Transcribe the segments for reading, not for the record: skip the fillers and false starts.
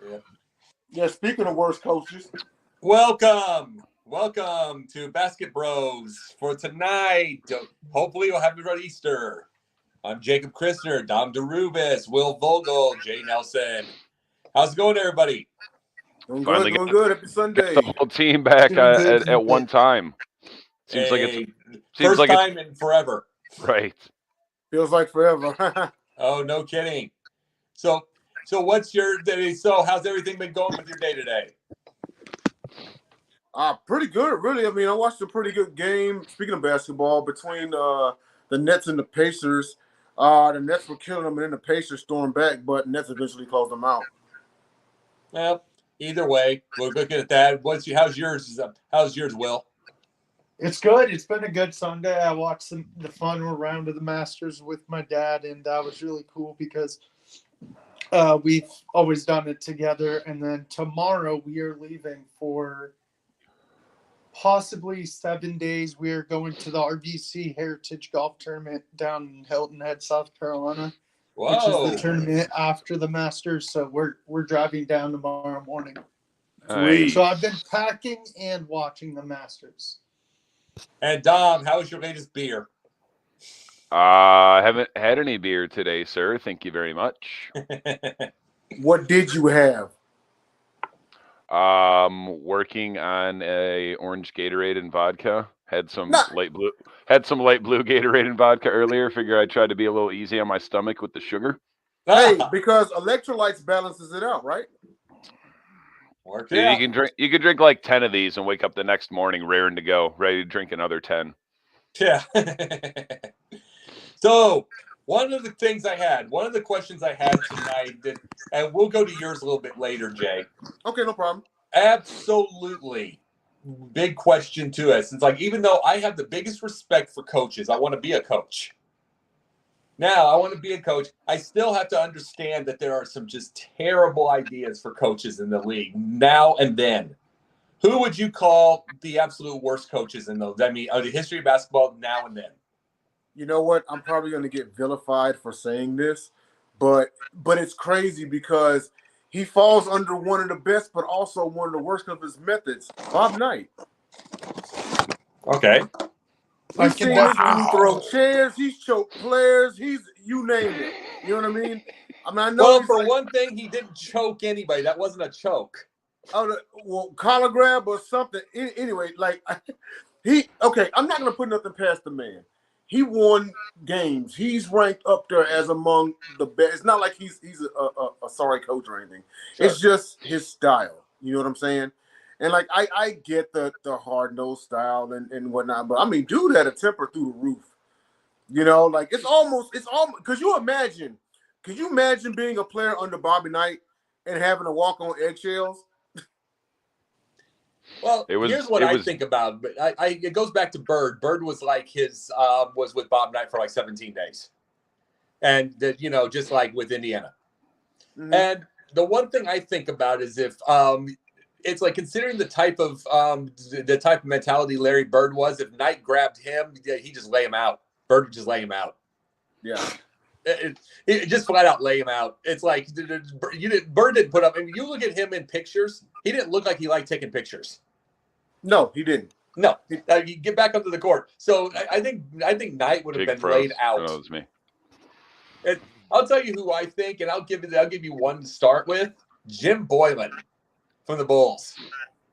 Yeah. Yeah, speaking of worst coaches. Welcome to basketbros for tonight. Hopefully we'll have you for Easter. I'm Jacob Christner, Dom DeRubis, Will Vogel, Jay Nelson. How's it going, everybody? Doing Finally good, doing good. Happy Get Sunday. the whole team back at one time. Seems First like time in forever. Right. Feels like forever. Oh, no kidding. So what's your day? So how's everything been going with your day today? Pretty good, really. I mean, I watched a pretty good game, speaking of basketball, between the Nets and the Pacers. The Nets were killing them, and then the Pacers stormed back, but Nets eventually closed them out. Well, either way, we're looking at that. How's yours? How's yours, Will? It's good. It's been a good Sunday. I watched the final round of the Masters with my dad, and that was really cool because we've always done it together. And then tomorrow we are leaving for possibly 7 days. We are going to the RBC Heritage Golf Tournament down in Hilton Head, South Carolina, which is the tournament after the Masters. So we're driving down tomorrow morning. Nice. So I've been packing and watching the Masters. And Dom, how was your latest beer? I haven't had any beer today, sir. Thank you very much. What did you have? Working on a orange Gatorade and vodka. Had some light blue Gatorade and vodka earlier. Figure I tried to be a little easy on my stomach with the sugar. Hey, because electrolytes balances it out, right? Dude, you can drink like 10 of these and wake up the next morning raring to go, ready to drink another 10. Yeah. So one of the questions I had tonight, and we'll go to yours a little bit later, Jay. Okay, no problem. Absolutely. Big question to us. It's like, even though I have the biggest respect for coaches, I want to be a coach. Now, I want to be a coach. I still have to understand that there are some just terrible ideas for coaches in the league now and then. Who would you call the absolute worst coaches in the history of basketball now and then? You know what? I'm probably going to get vilified for saying this, but it's crazy because he falls under one of the best, but also one of the worst of his methods. Bob Knight. Okay. We've seen this dude throw chairs. He's choked players. You name it. You know what I mean? I know. Well, for one thing, he didn't choke anybody. That wasn't a choke. Collar grab or something. Anyway, I'm not going to put nothing past the man. He won games. He's ranked up there as among the best. It's not like he's a sorry coach or anything. Sure. It's just his style. You know what I'm saying? And I get the hard-nosed style and whatnot, but I mean, dude had a temper through the roof. You know, it's almost could you imagine being a player under Bobby Knight and having to walk on eggshells? Well, here's what I think about. But it goes back to Bird. Bird was like was with Bob Knight for like 17 days, and just like with Indiana. Mm-hmm. And the one thing I think about is if it's like considering the type of mentality Larry Bird was. If Knight grabbed him, he just lay him out. Bird would just lay him out. Yeah. It just flat out lay him out. It's like Bird didn't put up. I mean, you look at him in pictures. He didn't look like he liked taking pictures. No, he didn't. No, you get back onto the court. So I think Knight would have been laid out. That was me. I'll tell you who I think, and I'll give you one to start with. Jim Boylan from the Bulls.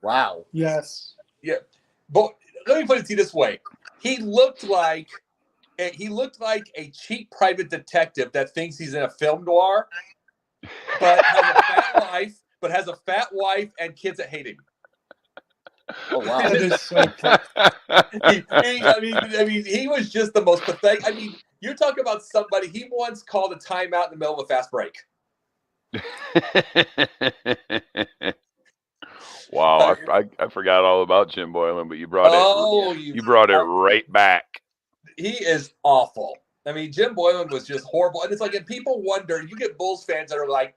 Wow. Yes. Yeah, but let me put it to you this way: he looked like a cheap private detective that thinks he's in a film noir, but has a fat wife and kids that hate him. Oh wow! That is so tough. He was just the most pathetic. I mean, you're talking about somebody. He once called a timeout in the middle of a fast break. Wow, I forgot all about Jim Boylan, but you brought it right back. He is awful. I mean, Jim Boylan was just horrible, and it's like, and people wonder. You get Bulls fans that are like,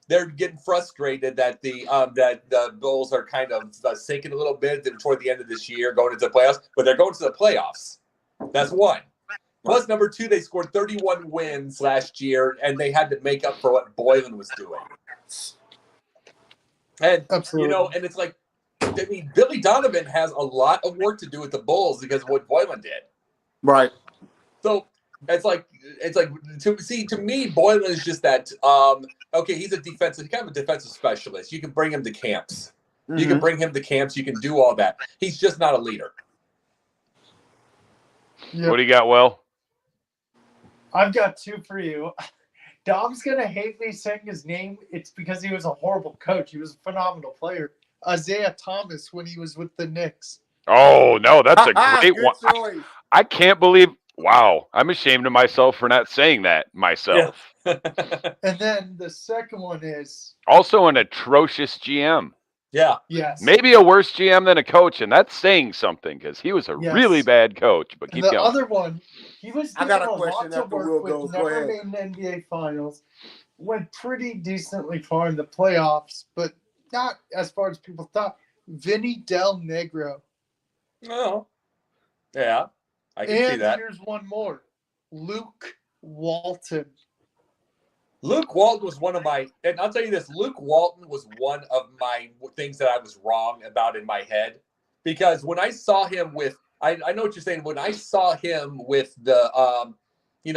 they're getting frustrated that the Bulls are kind of sinking a little bit toward the end of this year, going into the playoffs. But they're going to the playoffs. That's one. Plus, number two, they scored 31 wins last year, and they had to make up for what Boylan was doing. And Absolutely. and it's like, I mean, Billy Donovan has a lot of work to do with the Bulls because of what Boylan did. Right. So it's like to me, Boylan is just that. Okay, he's kind of a defensive specialist. You can bring him to camps. You can bring him to camps. You can do all that. He's just not a leader. Yep. What do you got, Will? I've got two for you. Dom's going to hate me saying his name. It's because he was a horrible coach. He was a phenomenal player. Isaiah Thomas when he was with the Knicks. Oh, no, that's a great one. I can't believe – wow. I'm ashamed of myself for not saying that myself. Yeah. And then the second one is – also an atrocious GM. Yeah. Yes. Maybe a worse GM than a coach, and that's saying something because he was a really bad coach. But keep going. The other one, he was doing a lot to work with, never made an NBA Finals, went pretty decently far in the playoffs, but not as far as people thought. Vinny Del Negro. Oh. Yeah. I can see that. And here's one more. Luke Walton. Luke Walton was one of my, and I'll tell you this, Luke Walton was one of my things that I was wrong about in my head. Because when I saw him with, I know what you're saying, when I saw him with the, I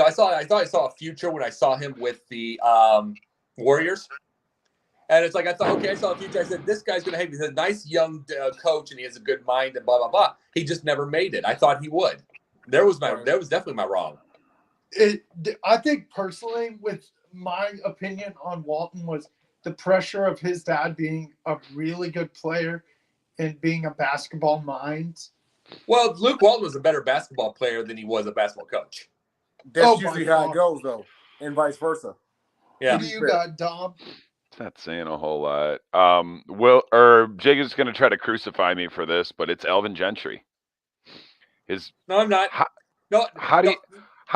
thought I saw a future when I saw him with the Warriors. And it's like, I thought, okay, I saw a future. I said, this guy's going to have, he's a nice young coach and he has a good mind and blah, blah, blah. He just never made it. I thought he would. That was definitely my wrong. I think personally, with my opinion on Walton was the pressure of his dad being a really good player and being a basketball mind. Well, Luke Walton was a better basketball player than he was a basketball coach. That's usually how it goes, though, and vice versa. Yeah. What do you got, Dom? It's not saying a whole lot. Jake is going to try to crucify me for this, but it's Alvin Gentry. No, I'm not. How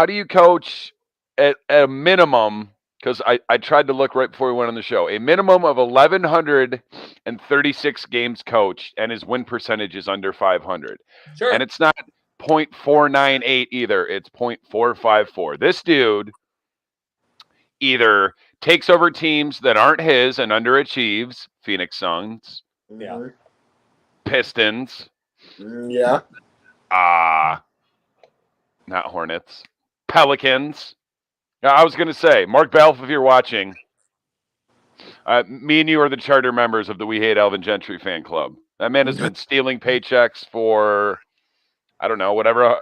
do you coach at a minimum? Because I tried to look right before we went on the show. A minimum of 1,136 games coached, and his win percentage is under 500. Sure. And it's not 0.498 either. It's 0.454. This dude either takes over teams that aren't his and underachieves, Phoenix Suns, Pistons, not Hornets, Pelicans. I was going to say, Mark Balfe, if you're watching, me and you are the charter members of the We Hate Alvin Gentry fan club. That man has been stealing paychecks for, I don't know, whatever,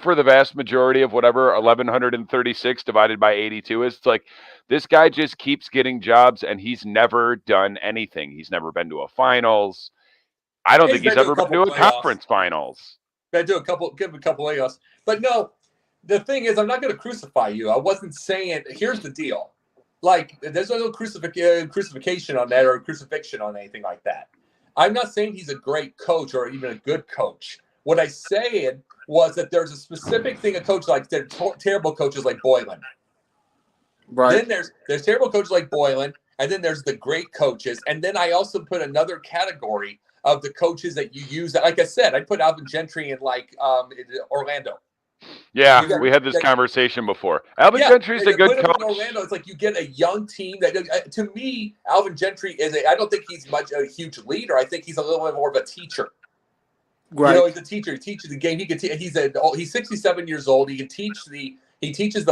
for the vast majority of whatever 1,136 divided by 82 is. It's like, this guy just keeps getting jobs, and he's never done anything. He's never been to a finals. I don't think he's ever been to a conference finals. Been to give a couple playoffs. But no, the thing is, I'm not going to crucify you. I wasn't saying, here's the deal. Like, there's no crucifixion on that or crucifixion on anything like that. I'm not saying he's a great coach or even a good coach. What I said was that there's a specific thing a coach like, there are terrible coaches like Boylan. Right. Then there's terrible coaches like Boylan, and then there's the great coaches. And then I also put another category of the coaches that you use. Like I said, I put Alvin Gentry in Orlando. Yeah, we had this conversation before. Alvin Gentry's a good coach. In Orlando, it's like you get a young team that, to me, Alvin Gentry I don't think he's a huge leader. I think he's a little bit more of a teacher. Right. He's a teacher. He teaches the game. He's 67 years old. He teaches the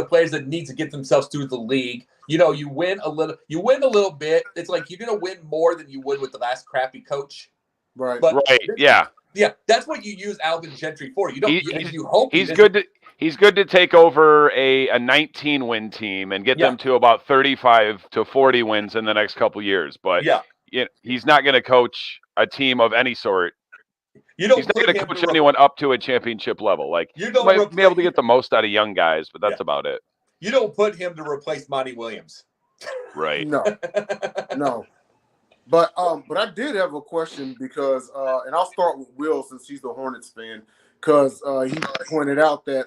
players that need to get themselves through the league. You win a little bit. It's like you're going to win more than you would with the last crappy coach. Right. But yeah. Yeah, that's what you use Alvin Gentry for. You don't. You hope he's good. He's good to take over a 19-win team and get them to about 35 to 40 wins in the next couple years. But he's not going to coach a team of any sort. He's not going to coach anyone up to a championship level. Like, you might be able to get the most out of young guys, but that's about it. You don't put him to replace Monty Williams. Right. No. But I did have a question because and I'll start with Will since he's the Hornets fan, because he pointed out that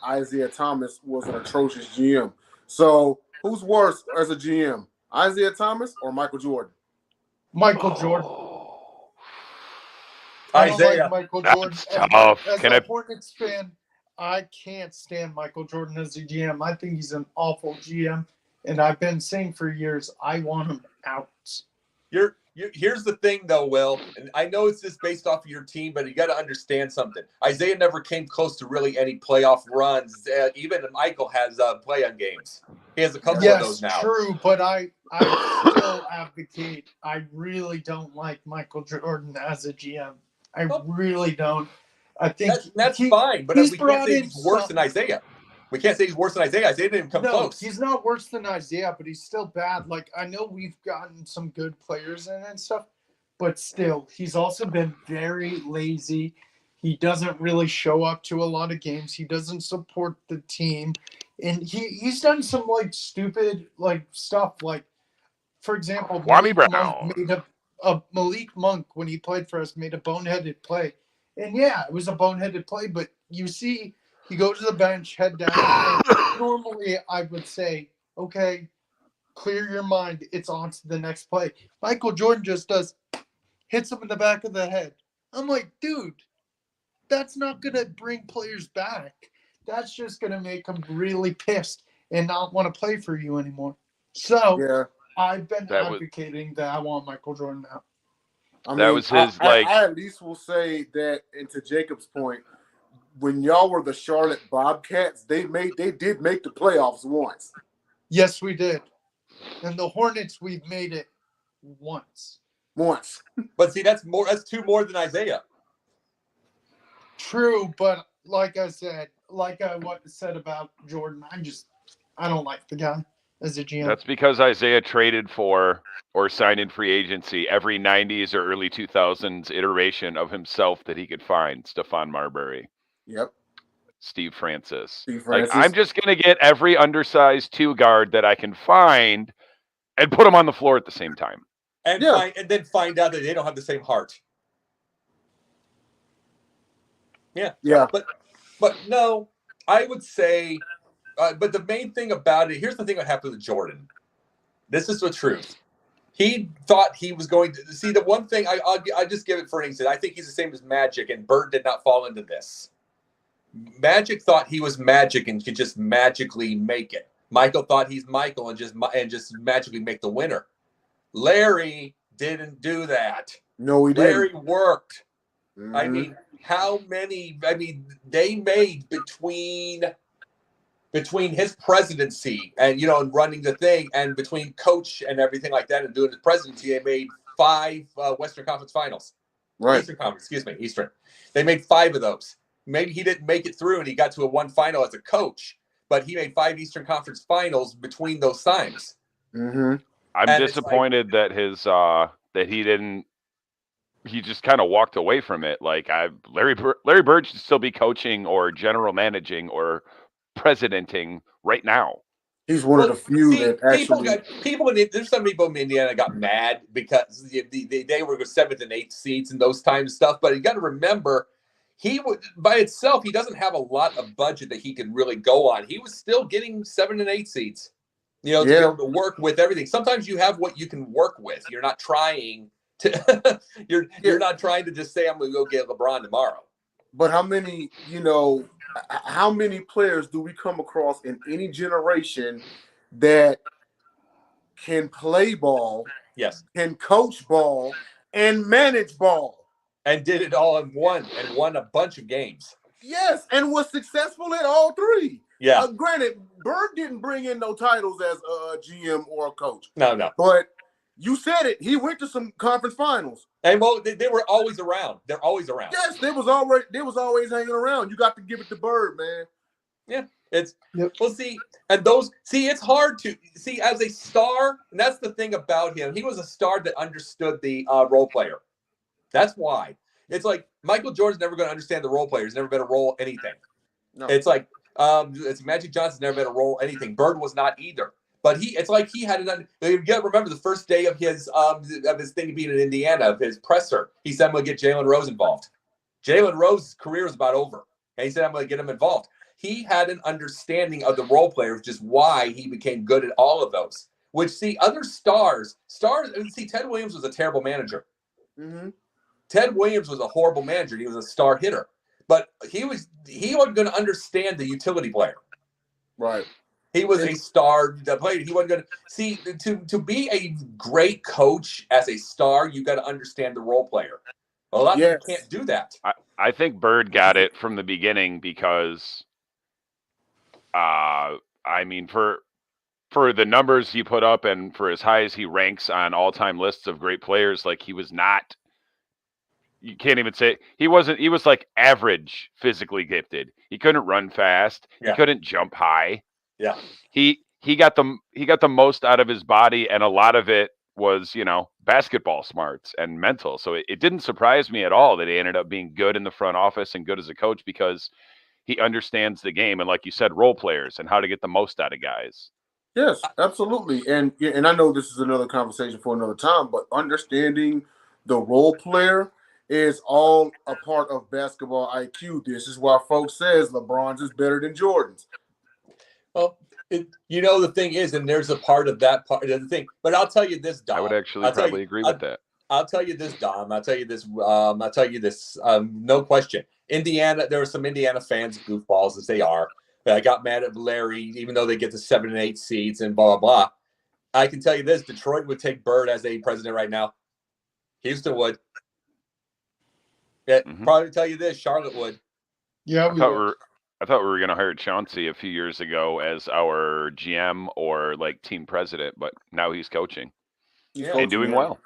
Isaiah Thomas was an atrocious GM. So who's worse as a GM, Isaiah Thomas or Michael Jordan? Michael Jordan. Isaiah. Michael Jordan. Tough. As a Hornets fan, I can't stand Michael Jordan as a GM. I think he's an awful GM, and I've been saying for years I want him out. You're Here's the thing, though, Will, and I know it's just based off of your team, but you got to understand something. Isaiah never came close to really any playoff runs. Even Michael has play-on games. He has a couple of those now. Yes, true, but I still advocate. I really don't like Michael Jordan as a GM. I really don't. I think that's fine, but we can't say he's worse than Isaiah. We can't say he's worse than Isaiah. Isaiah didn't come close. He's not worse than Isaiah, but he's still bad. Like, I know we've gotten some good players in and stuff, but still, he's also been very lazy. He doesn't really show up to a lot of games. He doesn't support the team. And he's done some, like, stupid, like, stuff. Like, for example, Malik Monk, when he played for us, made a boneheaded play. And, yeah, it was a boneheaded play, but you see – you go to the bench, head down. And normally, I would say, okay, clear your mind. It's on to the next play. Michael Jordan just hits him in the back of the head. I'm like, dude, that's not going to bring players back. That's just going to make them really pissed and not want to play for you anymore. So I've been advocating that I want Michael Jordan out. I at least will say that, and to Jacob's point, when y'all were the Charlotte Bobcats, they did make the playoffs once. Yes, we did. And the Hornets, we've made it once. But see, that's two more than Isaiah. True, but like I said, said about Jordan, I don't like the guy as a GM. That's because Isaiah traded for or signed in free agency every 90s or early 2000s iteration of himself that he could find. Stephon Marbury. Yep. Steve Francis. Like, I'm just going to get every undersized 2 guard that I can find and put them on the floor at the same time. And then find out that they don't have the same heart. Yeah. Yeah. But no, I would say, but the main thing about it, here's the thing that happened with Jordan. This is the truth. He thought he was going to see the one thing. I'll just give it for an instance. I think he's the same as Magic, and Bird did not fall into this. Magic thought he was Magic and could just magically make it. Michael thought he's Michael and just magically make the winner. Larry didn't do that. No, he didn't. Larry worked. Mm-hmm. I mean, they made between his presidency and, and running the thing, and between coach and everything like that and doing his presidency, they made 5 Western Conference Finals. Right. Eastern. They made 5 of those. Maybe he didn't make it through and he got to a 1 final as a coach, but he made 5 Eastern Conference Finals between those times. Mm-hmm. I'm disappointed that he just kind of walked away from it. Like, Larry Bird should still be coaching or general managing or presidenting right now. He's one of the few that actually there's some people in Indiana got mad because they were 7th and 8th seeds and those times stuff. But you got to remember, he doesn't have a lot of budget that he can really go on. He was still getting 7 and 8 seeds, to be able to work with everything. Sometimes you have what you can work with. You're not trying to you're not trying to just say, I'm going to go get LeBron tomorrow. But how many players do we come across in any generation that can play ball, can coach ball, and manage ball? And did it all in one and won a bunch of games. Yes, and was successful at all 3. Yeah. Granted, Bird didn't bring in no titles as a GM or a coach. No. But you said it. He went to some conference finals. And they were always around. They're always around. Yes, they was always hanging around. You got to give it to Bird, man. Yeah. It's hard to see as a star, and that's the thing about him. He was a star that understood the role player. That's why. It's like Michael Jordan's never going to understand the role player. He's never been a role anything. No. It's like it's Magic Johnson's never been a role anything. Bird was not either. But it's like he had an. You got to remember the first day of his thing being in Indiana, of his presser. He said, "I'm going to get Jalen Rose involved." Jalen Rose's career was about over, and he said, "I'm going to get him involved." He had an understanding of the role players, just why he became good at all of those. Which other stars. Ted Williams was a terrible manager. Mm-hmm. Ted Williams was a horrible manager. He was a star hitter, but he wasn't going to understand the utility player. Right. He was a star player. He wasn't going to see to be a great coach as a star. You got to understand the role player. A lot of people can't do that. I think Bird got it from the beginning because, I mean, for the numbers he put up and for as high as he ranks on all-time lists of great players, like he was not. You can't even say he wasn't. He was like average physically gifted. He couldn't run fast. Yeah. He couldn't jump high. Yeah. He got the most out of his body, and a lot of it was, basketball smarts and mental. So it didn't surprise me at all that he ended up being good in the front office and good as a coach because he understands the game and, like you said, role players and how to get the most out of guys. Yes, absolutely. And I know this is another conversation for another time, but understanding the role player is all a part of basketball IQ. This is why folks says LeBron's is better than Jordan's. Well, the thing is, and there's a part of that part of the thing. But I'll tell you this, Dom. I would actually probably agree with that. I'll tell you this, Dom. I'll tell you this. No question. Indiana, there were some Indiana fans, goofballs as they are. I got mad at Larry, even though they get to 7 and 8 seeds and blah, blah, blah. I can tell you this. Detroit would take Bird as a president right now. Houston would. Yeah, probably tell you this. Charlotte would. Yeah, I thought we were going to hire Chauncey a few years ago as our GM or like team president, but now he's coaching. Yeah, and doing well.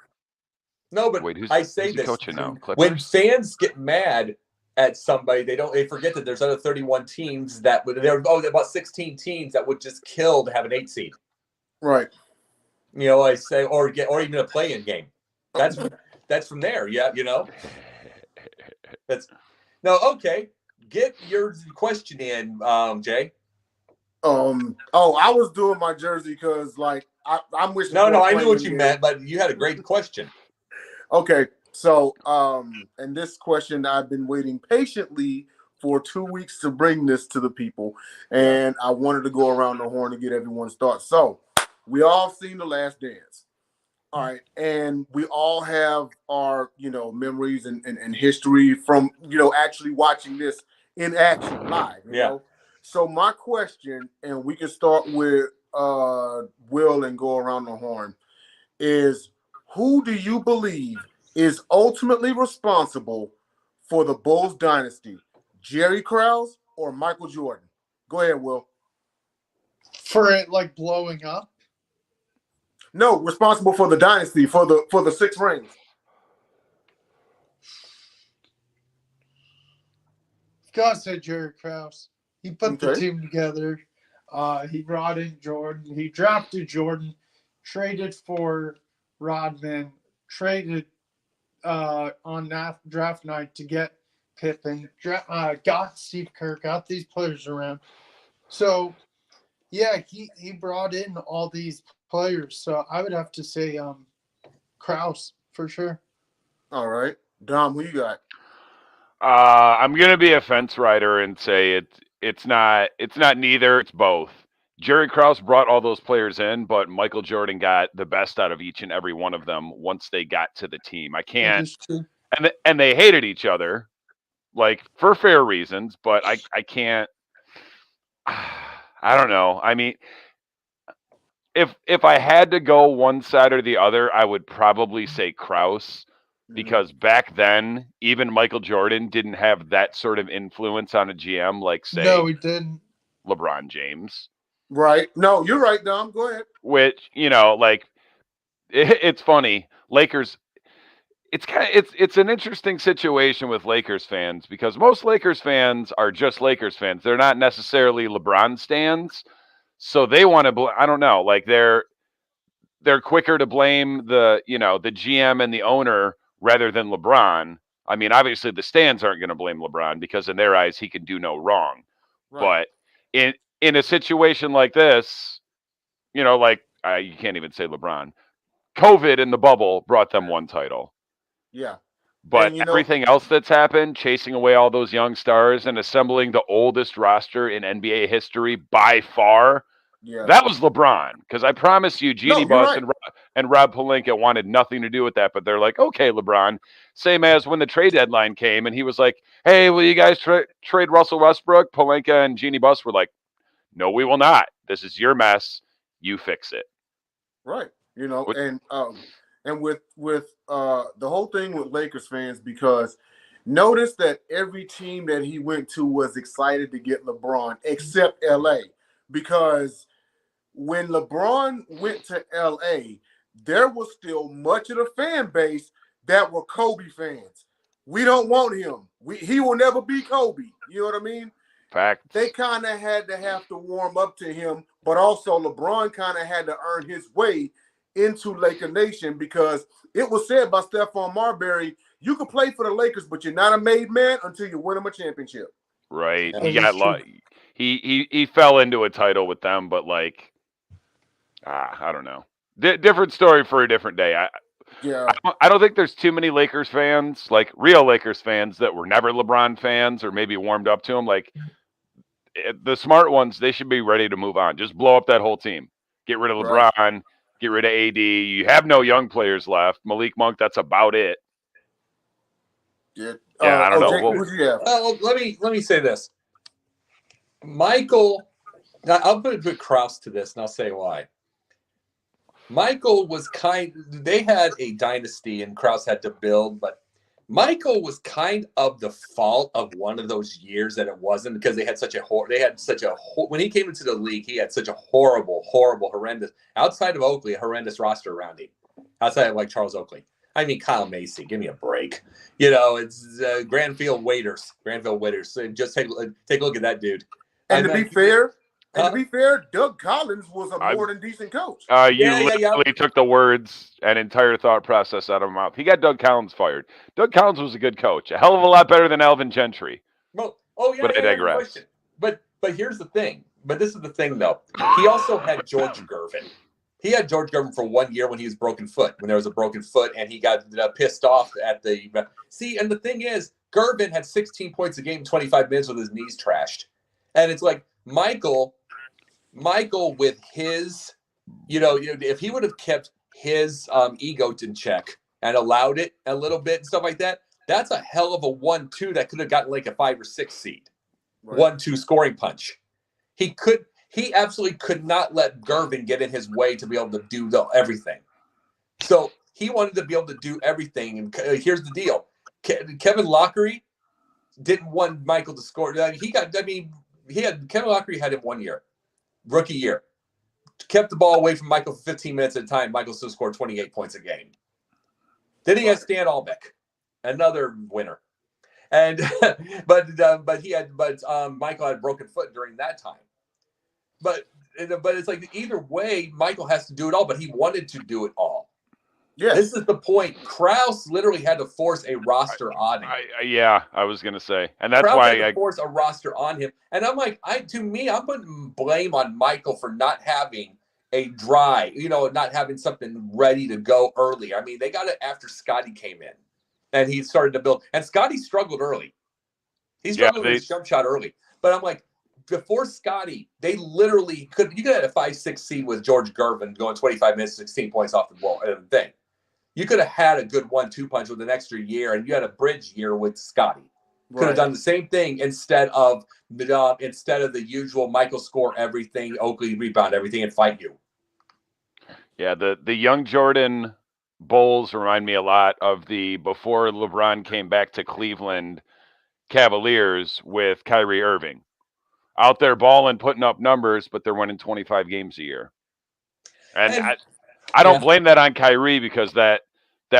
No, but wait, I say who's this. Coaching now? When fans get mad at somebody, they forget that there's other 31 teams that would. There are about 16 teams that would just kill to have an 8 seed. Right. I say, or even a play-in game. That's from there. Yeah, That's no okay. Get your question in, Jay. I was doing my jersey because, I'm wishing. No, I knew what you meant, but you had a great question. Okay, so, and this question I've been waiting patiently for 2 weeks to bring this to the people, and I wanted to go around the horn to get everyone's thoughts. So, we all seen The Last Dance. All right, and we all have our, memories and history from, actually watching this in action live. You know? So my question, and we can start with Will and go around the horn, is who do you believe is ultimately responsible for the Bulls dynasty, Jerry Crowles or Michael Jordan? Go ahead, Will. For it blowing up? No, responsible for the dynasty, for the 6 rings. God said Jerry Krause. He put the team together. He brought in Jordan. He drafted Jordan, traded for Rodman, traded on draft night to get Pippen, got Steve Kerr, got these players around. So, yeah, he brought in all these players. So I would have to say Krause for sure. All right. Dom, who you got? I'm gonna be a fence rider and say it's not neither, it's both. Jerry Krause brought all those players in, but Michael Jordan got the best out of each and every one of them once they got to the team. I can't, and they hated each other, for fair reasons, but I can't. I don't know. I mean, if I had to go one side or the other, I would probably say Krause. Because back then, even Michael Jordan didn't have that sort of influence on a GM no, he didn't. LeBron James. Right. No, you're right, Dom. Go ahead. Which, it's funny. Lakers, it's an interesting situation with Lakers fans because most Lakers fans are just Lakers fans. They're not necessarily LeBron stans. So they want to, I don't know, they're quicker to blame the GM and the owner rather than LeBron. I mean, obviously the stands aren't going to blame LeBron because in their eyes, he can do no wrong. Right. But in a situation like this, you can't even say LeBron. COVID and the bubble brought them one title. Yeah. But everything else that's happened, chasing away all those young stars and assembling the oldest roster in NBA history by far, that was LeBron. Because I promise you, Jeannie Buss and Rob Pelinka wanted nothing to do with that. But they're like, okay, LeBron. Same as when the trade deadline came and he was like, hey, will you guys trade Russell Westbrook? Pelinka and Jeannie Buss were like, no, we will not. This is your mess. You fix it. Right. You know, and with the whole thing with Lakers fans, because notice that every team that he went to was excited to get LeBron, except LA, because when LeBron went to LA, there was still much of the fan base that were Kobe fans. We don't want him. He will never be Kobe. You know what I mean? Facts. They kind of had to have to warm up to him, but also LeBron kind of had to earn his way into Laker Nation, because it was said by Stephon Marbury, you can play for the Lakers, but you're not a made man until you win them a championship. Right. Yeah, He fell into a title with them, but like, I don't know. Different story for a different day. I don't think there's too many Lakers fans, like real Lakers fans, that were never LeBron fans or maybe warmed up to him. Like, the smart ones, they should be ready to move on. Just blow up that whole team. Get rid of LeBron. Right. Get rid of AD. You have no young players left. Malik Monk, that's about it. Yeah, I don't know. Jake, let me say this. Michael, I'll put Crowles to this, and I'll say why. Michael was they had a dynasty, and Crowles had to build, but Michael was kind of the fault of one of those years that it wasn't, because they had such a when he came into the league, he had such a horrible, horrendous, outside of Oakley, a horrendous roster around him, outside of like Charles Oakley. I mean, Kyle Macy, give me a break. You know, it's Granville Waiters. So just take a look at that dude. And to be fair, Doug Collins was a more than decent coach. You literally took the words and entire thought process out of my mouth. He got Doug Collins fired. Doug Collins was a good coach, a hell of a lot better than Alvin Gentry. Well, but I digress. But here's the thing. But this is the thing, though. He also had George Gervin. He had George Gervin for 1 year when he was broken foot, when there was a broken foot, and he got pissed off at the – see, and the thing is, Gervin had 16 points a game, 25 minutes with his knees trashed. And it's like Michael with his – if he would have kept his ego in check and allowed it a little bit and stuff like that, that's a hell of a 1-2 that could have gotten like a 5 or 6 seed. Right. 1-2 scoring punch. He absolutely could not let Gervin get in his way to be able to do everything. So he wanted to be able to do everything. And here's the deal. Kevin Lockery didn't want Michael to score. Kevin Lockery had him 1 year, rookie year. Kept the ball away from Michael for 15 minutes at a time. Michael still scored 28 points a game. Then he had Stan Albeck, another winner. And but Michael had a broken foot during that time. But it's like either way, Michael has to do it all, but he wanted to do it all. Yeah, this is the point. Krause literally had to force a roster on him. I was gonna say, and that's Krause why had to force a roster on him. And I'm like, I'm putting blame on Michael for not having a dry, not having something ready to go early. I mean, they got it after Scotty came in, and he started to build. And Scotty struggled early. He struggled with his jump shot early. But I'm like, before Scotty, they literally you could have a 5-6 seed with George Gervin going 25 minutes, 16 points off the ball thing. You could have had a good 1-2 punch with an extra year, and you had a bridge year with Scotty. Could have done the same thing instead of the usual Michael score everything, Oakley rebound everything, and fight you. Yeah, the young Jordan Bulls remind me a lot of the before LeBron came back to Cleveland Cavaliers with Kyrie Irving. Out there balling, putting up numbers, but they're winning 25 games a year. And I don't blame that on Kyrie, because that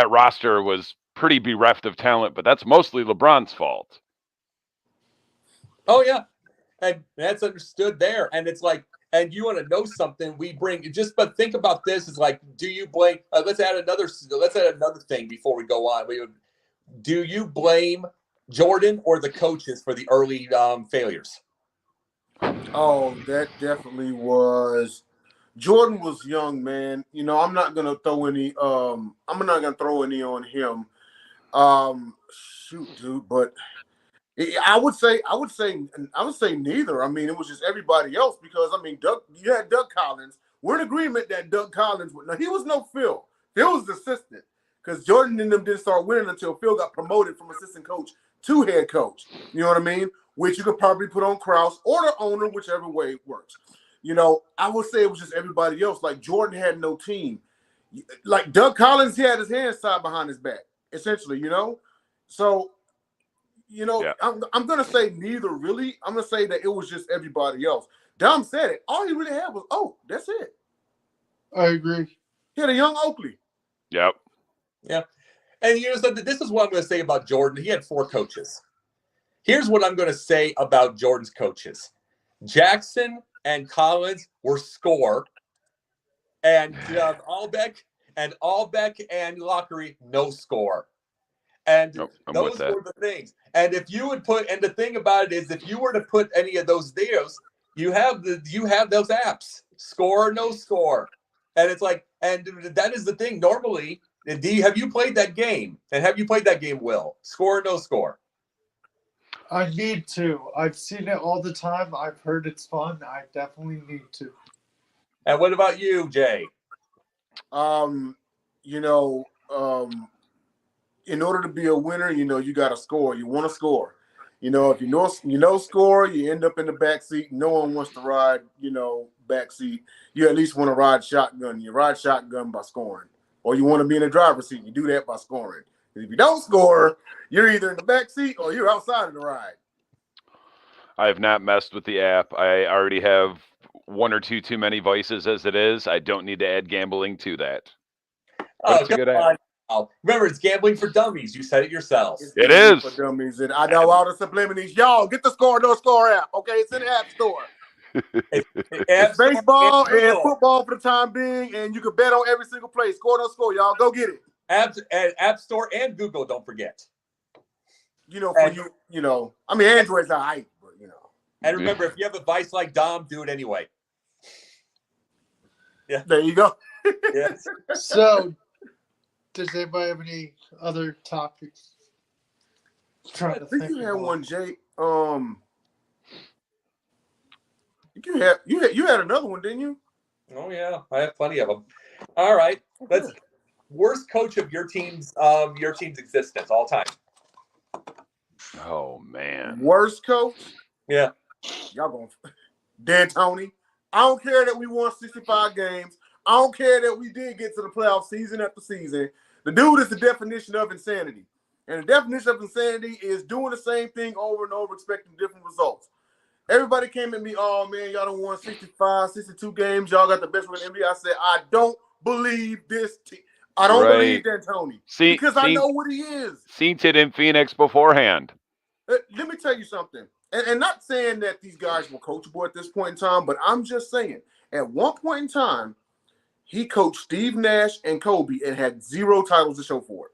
roster was pretty bereft of talent, but that's mostly LeBron's fault. Oh, yeah. And that's understood there. And it's like, and you want to know something, but think about this is like, do you blame, let's add another thing before we go on. Do you blame Jordan or the coaches for the early failures? Oh, that definitely was. Jordan was young, man. I'm not gonna throw any. I'm not gonna throw any on him. Shoot, dude. But I would say neither. I mean, it was just everybody else, because you had Doug Collins. We're in agreement that Doug Collins. Now, he was no Phil. Phil was the assistant, because Jordan and them didn't start winning until Phil got promoted from assistant coach to head coach. You know what I mean? Which you could probably put on Krause or the owner, whichever way it works. I would say it was just everybody else. Like Jordan had no team. Like Doug Collins, he had his hands tied behind his back, essentially, So, I'm going to say neither really. I'm going to say that it was just everybody else. Dom said it. All he really had was, that's it. I agree. He had a young Oakley. Yep. Yeah. And so this is what I'm going to say about Jordan. He had 4 coaches. Here's what I'm going to say about Jordan's coaches. Jackson and Collins were score. And Albeck and Lockery, no score. And those were the things. And if you would and the thing about it is, if you were to put any of those deals, you have those apps, score, no score. And it's like, and that is the thing. Normally, have you played that game? And have you played that game, Will? Score, no score? I need to. I've seen it all the time. I've heard it's fun. I definitely need to. And what about you, Jay? In order to be a winner, you got to score. You want to score. If you score, you end up in the back seat. No one wants to ride, back seat. You at least want to ride shotgun. You ride shotgun by scoring. Or you want to be in the driver's seat. You do that by scoring. If you don't score, you're either in the back seat or you're outside of the ride. I have not messed with the app. I already have 1 or 2 too many voices as it is. I don't need to add gambling to that. But it's a good app. Remember, it's gambling for dummies. You said it yourselves. It is. For dummies. And I know all the subliminals. Y'all, get the Score No Score app. Okay, it's in the App Store. It's baseball and football for the time being, and you can bet on every single play. Score No Score, y'all. Go get it. App Store and Google, don't forget. Android's all right, but And remember, if you have a vice like Dom, do it anyway. Yeah. There you go. Yes. So, does anybody have any other topics? I think you had one, Jay. You had another one, didn't you? Oh yeah, I have plenty of them. All right, let's. Worst coach of your team's existence all time. Oh man. Worst coach? Yeah. Y'all going D'Antoni. I don't care that we won 65 games. I don't care that we did get to the playoffs season after season. The dude is the definition of insanity. And the definition of insanity is doing the same thing over and over, expecting different results. Everybody came at me, oh man, y'all done won 65, 62 games. Y'all got the best one in the NBA. I said, I don't believe this team. I don't believe D'Antoni because I know what he is. Seen it in Phoenix beforehand. Let me tell you something. And not saying that these guys were coachable at this point in time, but I'm just saying, at one point in time, he coached Steve Nash and Kobe and had 0 titles to show for it.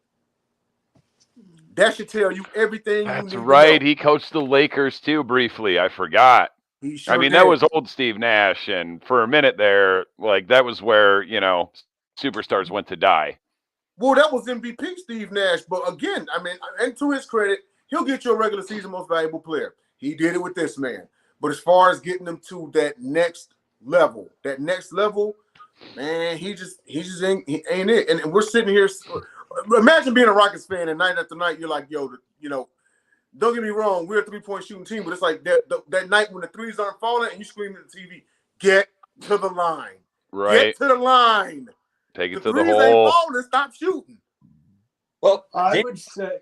That should tell you everything. That's right. He coached the Lakers too briefly. I forgot. Sure did. That was old Steve Nash, and for a minute there, that was where superstars went to die. Well, that was MVP Steve Nash, but again, and to his credit, he'll get you a regular season most valuable player. He did it with this man. But as far as getting them to that next level, man, he just ain't it. And we're sitting here. Imagine being a Rockets fan and night after night, you're like, don't get me wrong, we're a 3-point shooting team, but it's like that night when the threes aren't falling and you scream at the TV, get to the line. Right. Get to the line. Take it to the threes hole. Ain't falling, stop shooting. Well, I would say.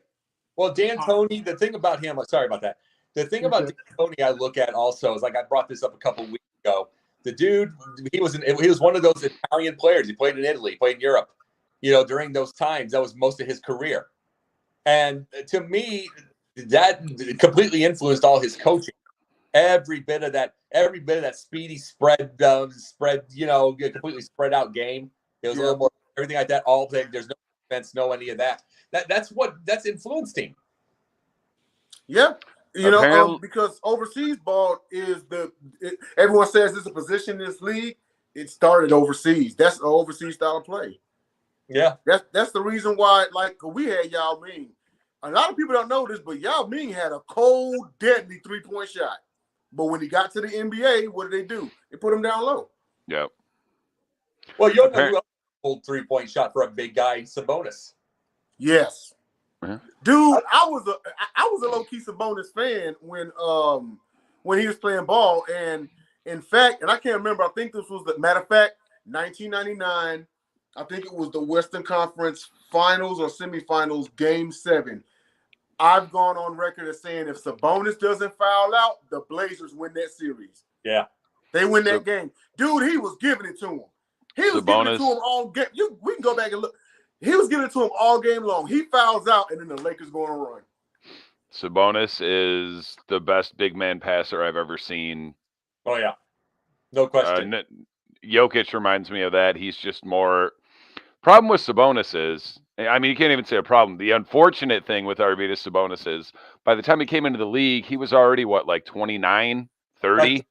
Well, D'Antoni, the thing about him, sorry about that. The thing about D'Antoni I look at also is, I brought this up a couple of weeks ago. The dude, he was one of those Italian players. He played in Italy, played in Europe. During those times, that was most of his career. And to me, that completely influenced all his coaching. Every bit of that speedy spread, completely spread out game. It was a little more everything like that. All day, there's no defense, no any of that. That's influenced him. Yeah, because overseas ball is everyone says it's a position in this league. It started overseas. That's an overseas style of play. Yeah, that's the reason why. We had Yao Ming. A lot of people don't know this, but Yao Ming had a cold, deadly 3-point shot. But when he got to the NBA, what did they do? They put him down low. Yep. Well, you know who else cold 3-point shot for a big guy, Sabonis. Yes. Yeah. Dude, I was a low-key Sabonis fan when he was playing ball, and In fact, and I can't remember, I think this was the matter of fact, 1999. I think it was the Western Conference Finals or Semifinals, Game 7. I've gone on record as saying if Sabonis doesn't foul out, the Blazers win that series. Yeah. They win that game. Dude, he was giving it to him. He was giving it to him all game. We can go back and look. He was giving it to him all game long. He fouls out, and then the Lakers go on a run. Sabonis is the best big man passer I've ever seen. Oh, yeah. No question. Jokic reminds me of that. He's just more... Problem with Sabonis is, I mean, you can't even say a problem. The unfortunate thing with Arvydas Sabonis is, by the time he came into the league, he was already, what, like 29, 30?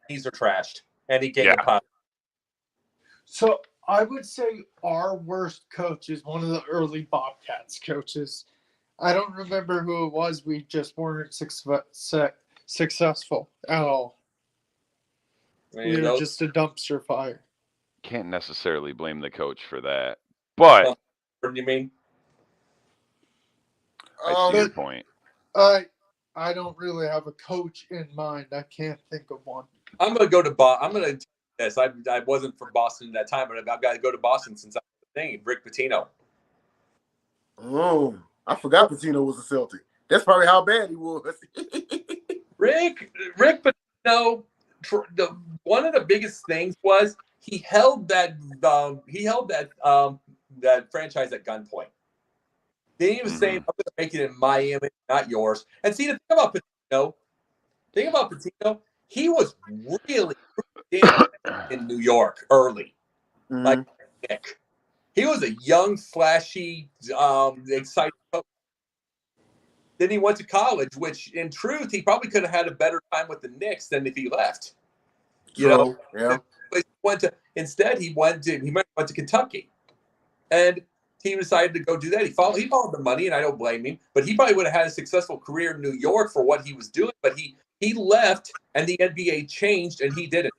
These are trashed. And he gave a pop. So I would say our worst coach is one of the early Bobcats coaches. I don't remember who it was. We just weren't successful at all. We were just a dumpster fire. Can't necessarily blame the coach for that. But what do you mean? I see your point. I don't really have a coach in mind. I can't think of one. I'm gonna go to Boston. I'm gonna do this. I wasn't from Boston at that time, but I've got to go to Boston since I'm the thing. Rick Pitino. Oh, I forgot Pitino was a Celtic. That's probably how bad he was. Rick Pitino. One of the biggest things was he held that franchise at gunpoint. Then he was saying, "I'm going to make it in Miami, not yours." And see, the thing about Pitino, he was really in New York early, like Nick. He was a young, flashy, exciting coach. Then he went to college, which in truth, he probably could have had a better time with the Knicks than if he left. Yeah. Instead, he went to Kentucky, and he decided to go do that. He followed the money, and I don't blame him. But he probably would have had a successful career in New York for what he was doing. But he left, and the NBA changed, and he didn't.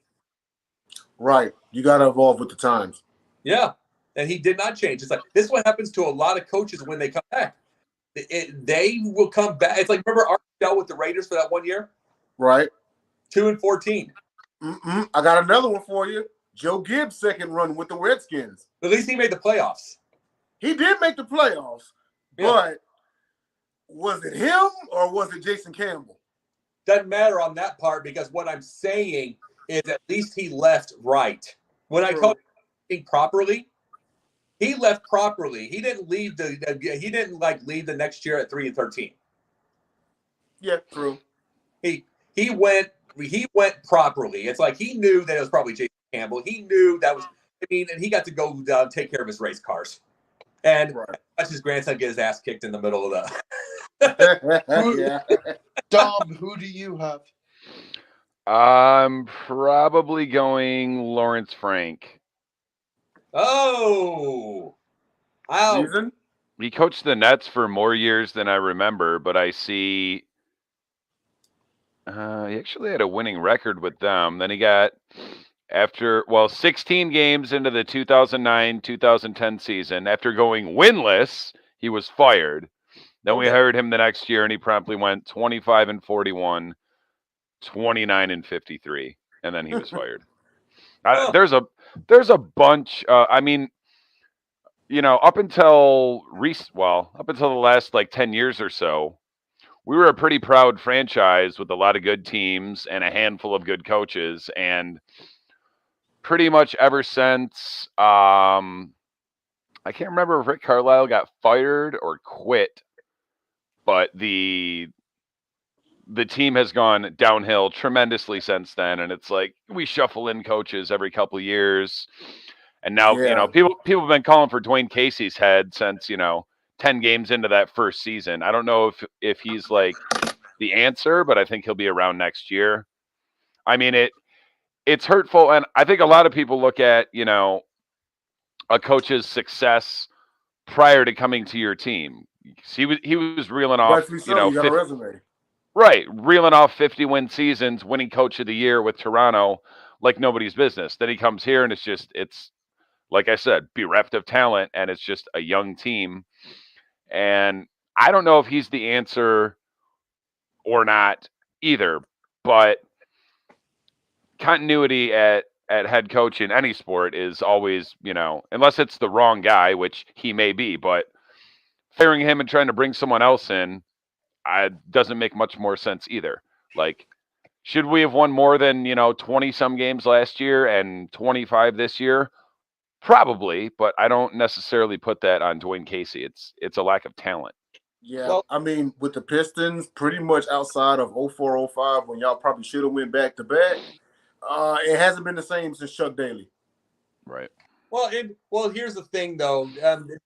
Right, you got to evolve with the times. Yeah, and he did not change. It's like this is what happens to a lot of coaches when they come back. They will come back. It's like, remember Art Shell with the Raiders for that 1 year? Right. 2-14. I got another one for you. Joe Gibbs' second run with the Redskins. At least he made the playoffs. He did make the playoffs, but was it him or was it Jason Campbell? Doesn't matter on that part because what I'm saying is at least he left right. When I call it properly, he left properly. He didn't leave he didn't leave the next year at 3-13. Yeah, true. He went properly. It's like he knew that it was probably Jason Campbell. He knew that was and he got to go take care of his race cars. And watch his grandson get his ass kicked in the middle of the Dom, who do you have? I'm probably going Lawrence Frank. Oh. Wow. He coached the Nets for more years than I remember, but I see he actually had a winning record with them. Then he got 16 games into the 2009-2010 season, after going winless, he was fired. Then we hired him the next year, and he promptly went 25-41, 29-53, and then he was fired. There's a bunch. I mean, up until the last 10 years or so, we were a pretty proud franchise with a lot of good teams and a handful of good coaches, and pretty much ever since, I can't remember if Rick Carlisle got fired or quit, but the team has gone downhill tremendously since then. And it's like we shuffle in coaches every couple of years. And now, people have been calling for Dwayne Casey's head since, 10 games into that first season. I don't know if he's the answer, but I think he'll be around next year. I mean, it's hurtful. And I think a lot of people look at, a coach's success prior to coming to your team. He was reeling off, you got a resume. Right. Reeling off 50-win seasons, winning coach of the year with Toronto like nobody's business. Then he comes here and it's like I said, bereft of talent, and it's just a young team. And I don't know if he's the answer or not either, but continuity at head coach in any sport is always, unless it's the wrong guy, which he may be, but firing him and trying to bring someone else in doesn't make much more sense either. Like, should we have won more than, 20-some games last year and 25 this year? Probably, but I don't necessarily put that on Dwayne Casey. It's a lack of talent. Yeah, Well, I mean, with the Pistons, pretty much outside of 04, 05, when y'all probably should have went back-to-back, it hasn't been the same since Chuck Daly. Right. Well, here's the thing, though.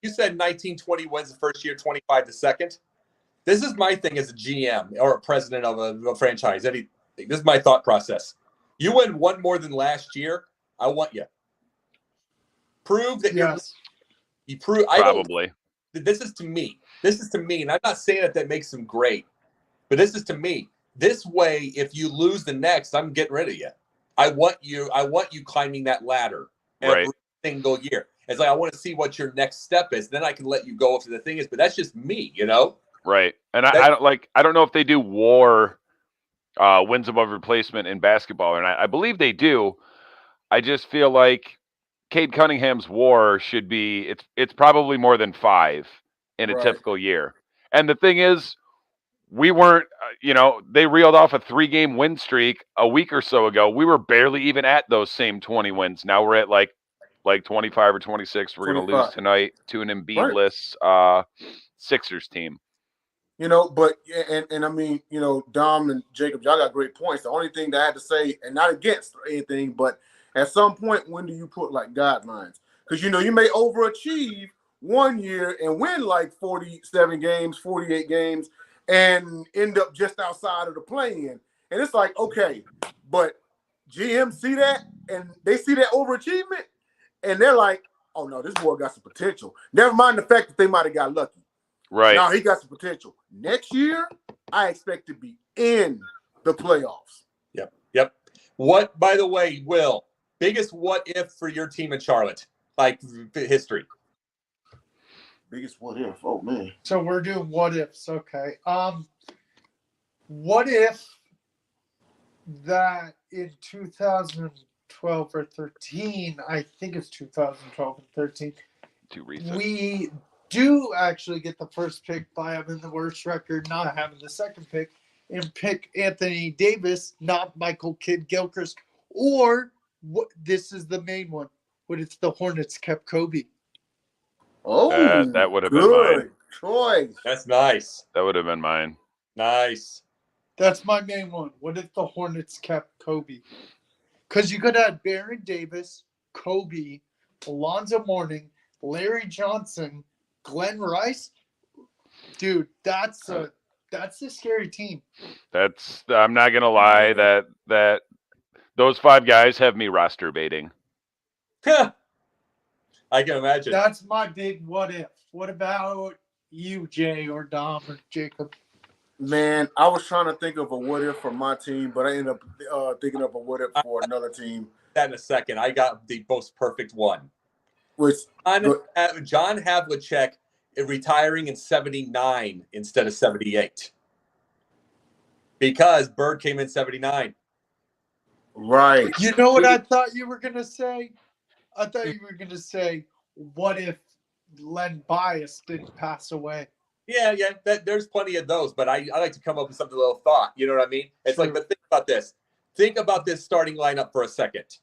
You said 19-20 wins the first year, 25 the second. This is my thing as a GM or a president of a franchise. This is my thought process. You win one more than last year, I want you. Prove that you prove. Probably. This is to me. And I'm not saying that makes them great, but this is to me. This way, if you lose the next, I'm getting rid of you. I want you climbing that ladder every single year. It's like I want to see what your next step is. Then I can let you go if the thing is. But that's just me, Right. And I don't know if they do WAR wins above replacement in basketball, and I believe they do. I just feel like Cade Cunningham's WAR should be it's probably more than 5 in a typical year. And the thing is, we weren't, they reeled off a 3-game win streak a week or so ago. We were barely even at those same 20 wins. Now we're at like 25 or 26. We're going to lose tonight to an Embiid-less Sixers team. But and I mean, Dom and Jacob, y'all got great points. The only thing that I had to say, and not against anything, but at some point, when do you put like guidelines? Because you may overachieve one year and win like 47 games, 48 games, and end up just outside of the play-in. And it's like, okay, but GM see that and they see that overachievement, and they're like, oh no, this boy got some potential. Never mind the fact that they might have got lucky. Right. Now he got some potential. Next year, I expect to be in the playoffs. Yep. What, by the way, Will, biggest what if for your team in Charlotte? Like history. Biggest what if? Oh man. So we're doing what ifs. Okay. What if that in 2012 or 13, I think it's 2012 and 13, too recent. We do actually get the first pick by having the worst record, not having the second pick, and pick Anthony Davis, not Michael Kidd-Gilchrist, or this is the main one. What if the Hornets kept Kobe? Oh, that would have been mine. Choice. That's nice. That would have been mine. Nice. That's my main one. What if the Hornets kept Kobe? Because you could have Baron Davis, Kobe, Alonzo Mourning, Larry Johnson, Glenn Rice. Dude, that's a scary team. I'm not gonna lie, that those 5 guys have me roster baiting. I can imagine. That's my big what if. What about you, Jay, or Dom, or Jacob? Man, I was trying to think of a what if for my team, but I ended up thinking of a what if for another team. That in a second. I got the most perfect one. Which John Havlicek retiring in 79 instead of 78. Because Bird came in 79. Right. You know what I thought you were going to say? I thought you were going to say, what if Len Bias didn't pass away? Yeah. There's plenty of those, but I like to come up with something, a little thought. You know what I mean? It's True. like, but think about this. Think about this starting lineup for a second.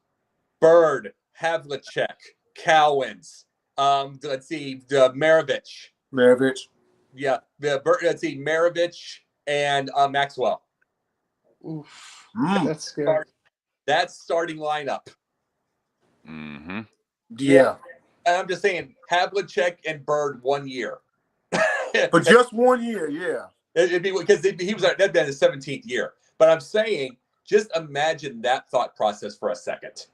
Bird, Havlicek, Cowens, let's see, Maravich. Yeah, let's see, Maravich and Maxwell. Oof, that's scary. That's starting lineup. Mm-hmm. Yeah. And I'm just saying, Havlicek and Bird 1 year. For just 1 year, yeah. It'd be because he was that'd been his 17th year. But I'm saying, just imagine that thought process for a second.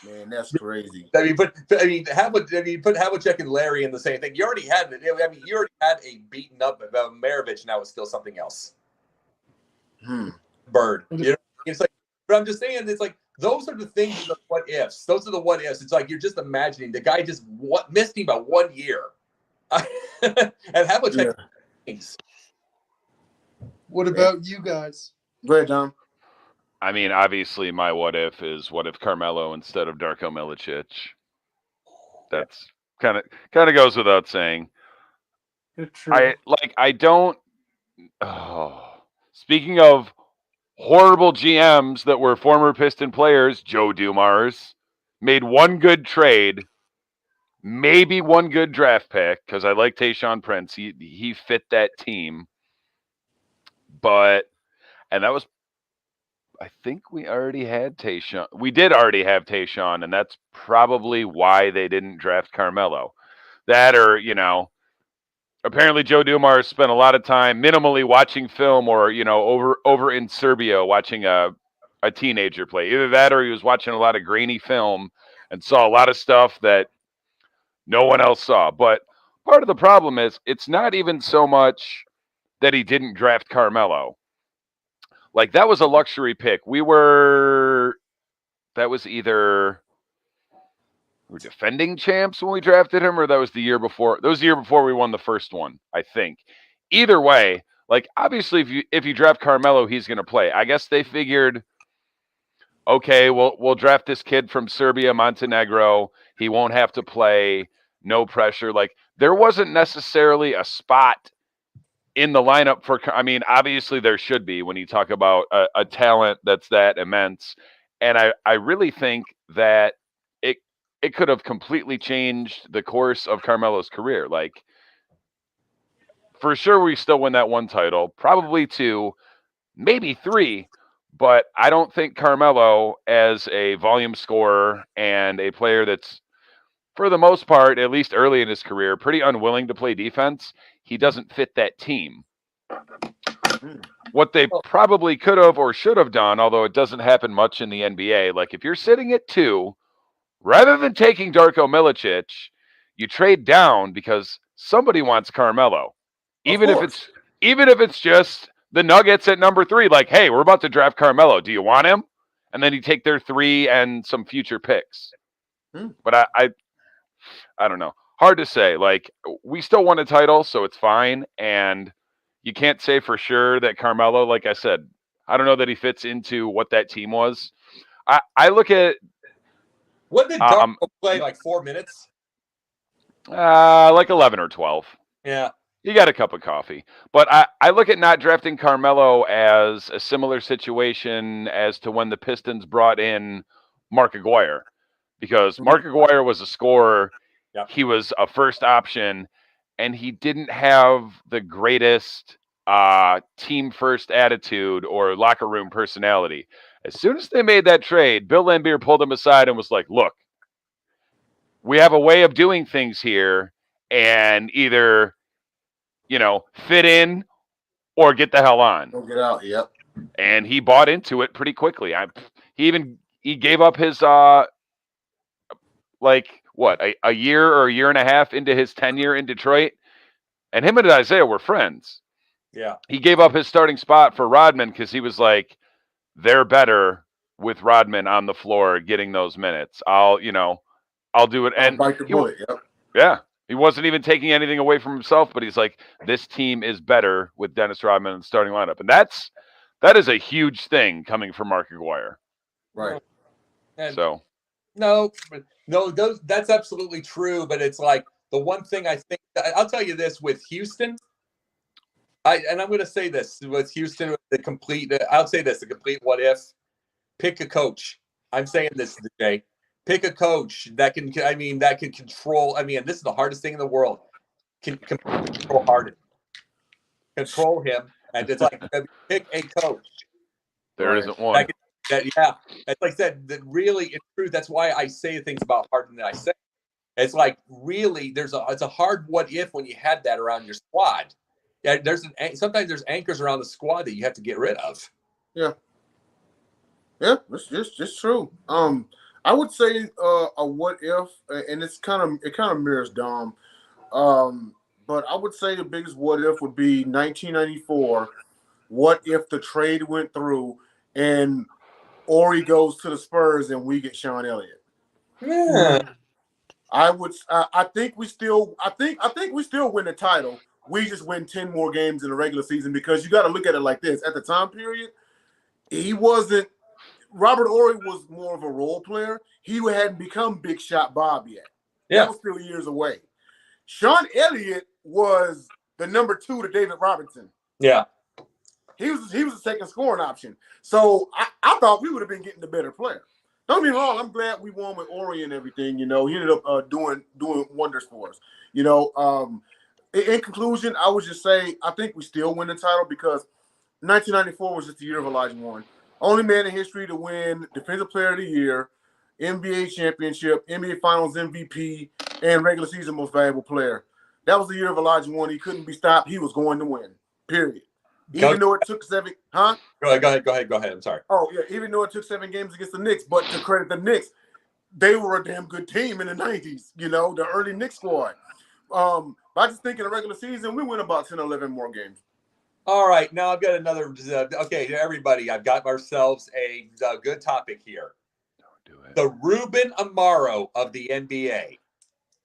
Man, that's crazy. Put Havlicek and Larry in the same thing. You already had a beaten up Maravich, and that was still something else. Bird. It's like, but I'm just saying, it's like those are the things, the what ifs. Those are the what ifs. It's like you're just imagining the guy just missed him by 1 year, and Havlicek. Yeah. What about you guys? Go ahead, Dom. I mean, obviously, my what if is what if Carmelo instead of Darko Milicic. That's kind of goes without saying. True. I don't. Oh, speaking of horrible GMs that were former Piston players, Joe Dumars made one good trade, maybe one good draft pick because I like Tayshaun Prince. He fit that team, and that was. I think we already had Tayshaun. We did already have Tayshaun, and that's probably why they didn't draft Carmelo. That or, apparently Joe Dumars spent a lot of time minimally watching film or, over in Serbia watching a teenager play. Either that or he was watching a lot of grainy film and saw a lot of stuff that no one else saw. But part of the problem is it's not even so much that he didn't draft Carmelo. Like, that was a luxury pick. That was either we're defending champs when we drafted him, or that was the year before. That was the year before we won the first one, I think. Either way, like, obviously if you draft Carmelo, he's going to play. I guess they figured, okay, we'll draft this kid from Serbia, Montenegro. He won't have to play. No pressure. Like, there wasn't necessarily a spot in the lineup for, I mean, obviously there should be when you talk about a talent that's that immense. And I really think that it could have completely changed the course of Carmelo's career. Like, for sure, we still win that one title, probably 2, maybe 3. But I don't think Carmelo, as a volume scorer and a player that's, for the most part, at least early in his career, pretty unwilling to play defense, he doesn't fit that team. What they probably could have or should have done, although it doesn't happen much in the NBA, like if you're sitting at 2, rather than taking Darko Milicic, you trade down because somebody wants Carmelo. Even if it's just the Nuggets at number 3, like, hey, we're about to draft Carmelo. Do you want him? And then you take their 3 and some future picks. But I don't know. Hard to say. Like, we still won a title, so it's fine. And you can't say for sure that Carmelo, like I said, I don't know that he fits into what that team was. I look at. What did Darko play, like 4 minutes? Like 11 or 12. Yeah. You got a cup of coffee. But I look at not drafting Carmelo as a similar situation as to when the Pistons brought in Mark Aguirre. Because Mark Aguirre was a scorer. Yep. He was a first option, and he didn't have the greatest team first attitude or locker room personality. As soon as they made that trade, Bill Laimbeer pulled him aside and was like, look, we have a way of doing things here, and either, fit in or get the hell on. Don't get out, yep. And he bought into it pretty quickly. He gave up his a year or a year and a half into his tenure in Detroit, and him and Isaiah were friends. Yeah. He gave up his starting spot for Rodman because he was like, they're better with Rodman on the floor getting those minutes. I'll do it. And bite the bullet, yep. Yeah. He wasn't even taking anything away from himself, but he's like, this team is better with Dennis Rodman in the starting lineup. And that is a huge thing coming from Mark Aguirre. Right. And so. No, that's absolutely true. But it's like the one thing I think, I'll tell you this with Houston, I'm going to say this with Houston, the complete what if, pick a coach. I'm saying this today. Pick a coach that can control. This is the hardest thing in the world. Can control Harden. Control him. And it's like, pick a coach. There isn't one. Yeah. It's like I said, that really, it's true. That's why I say things about Harden that I say. It's like, really, it's a hard what if when you had that around your squad. Yeah, sometimes there's anchors around the squad that you have to get rid of. Yeah. Yeah, it's just true. I would say a what if, and it kind of mirrors Dom. But I would say the biggest what if would be 1994. What if the trade went through and Ori goes to the Spurs and we get Sean Elliott? Yeah. I think we still win the title. We just win 10 more games in the regular season because you got to look at it like this. At the time period, he wasn't Robert Horry was more of a role player. He hadn't become Big Shot Bob yet. Yeah. That was still years away. Sean Elliott was the number 2 to David Robinson. Yeah. He was the second scoring option. So I thought we would have been getting the better player. Don't get me wrong. I'm glad we won with Horry and everything. You know, he ended up doing wonders for us. You know, in conclusion, I would just say I think we still win the title because 1994 was just the year of Elijah Warren. Only man in history to win Defensive Player of the Year, NBA championship, NBA Finals MVP, and regular season most valuable player. That was the year of Elijah Warren. He couldn't be stopped. He was going to win. Period. Even though it took 7, huh? Go ahead. I'm sorry. Oh yeah, even though it took 7 games against the Knicks, but to credit the Knicks, they were a damn good team in the 90s. You know, the early Knicks squad. But I just think in the regular season we win about 10 or 11 more games. All right, now I've got another. Okay, everybody, I've got ourselves a good topic here. Don't do it. The Ruben Amaro of the NBA.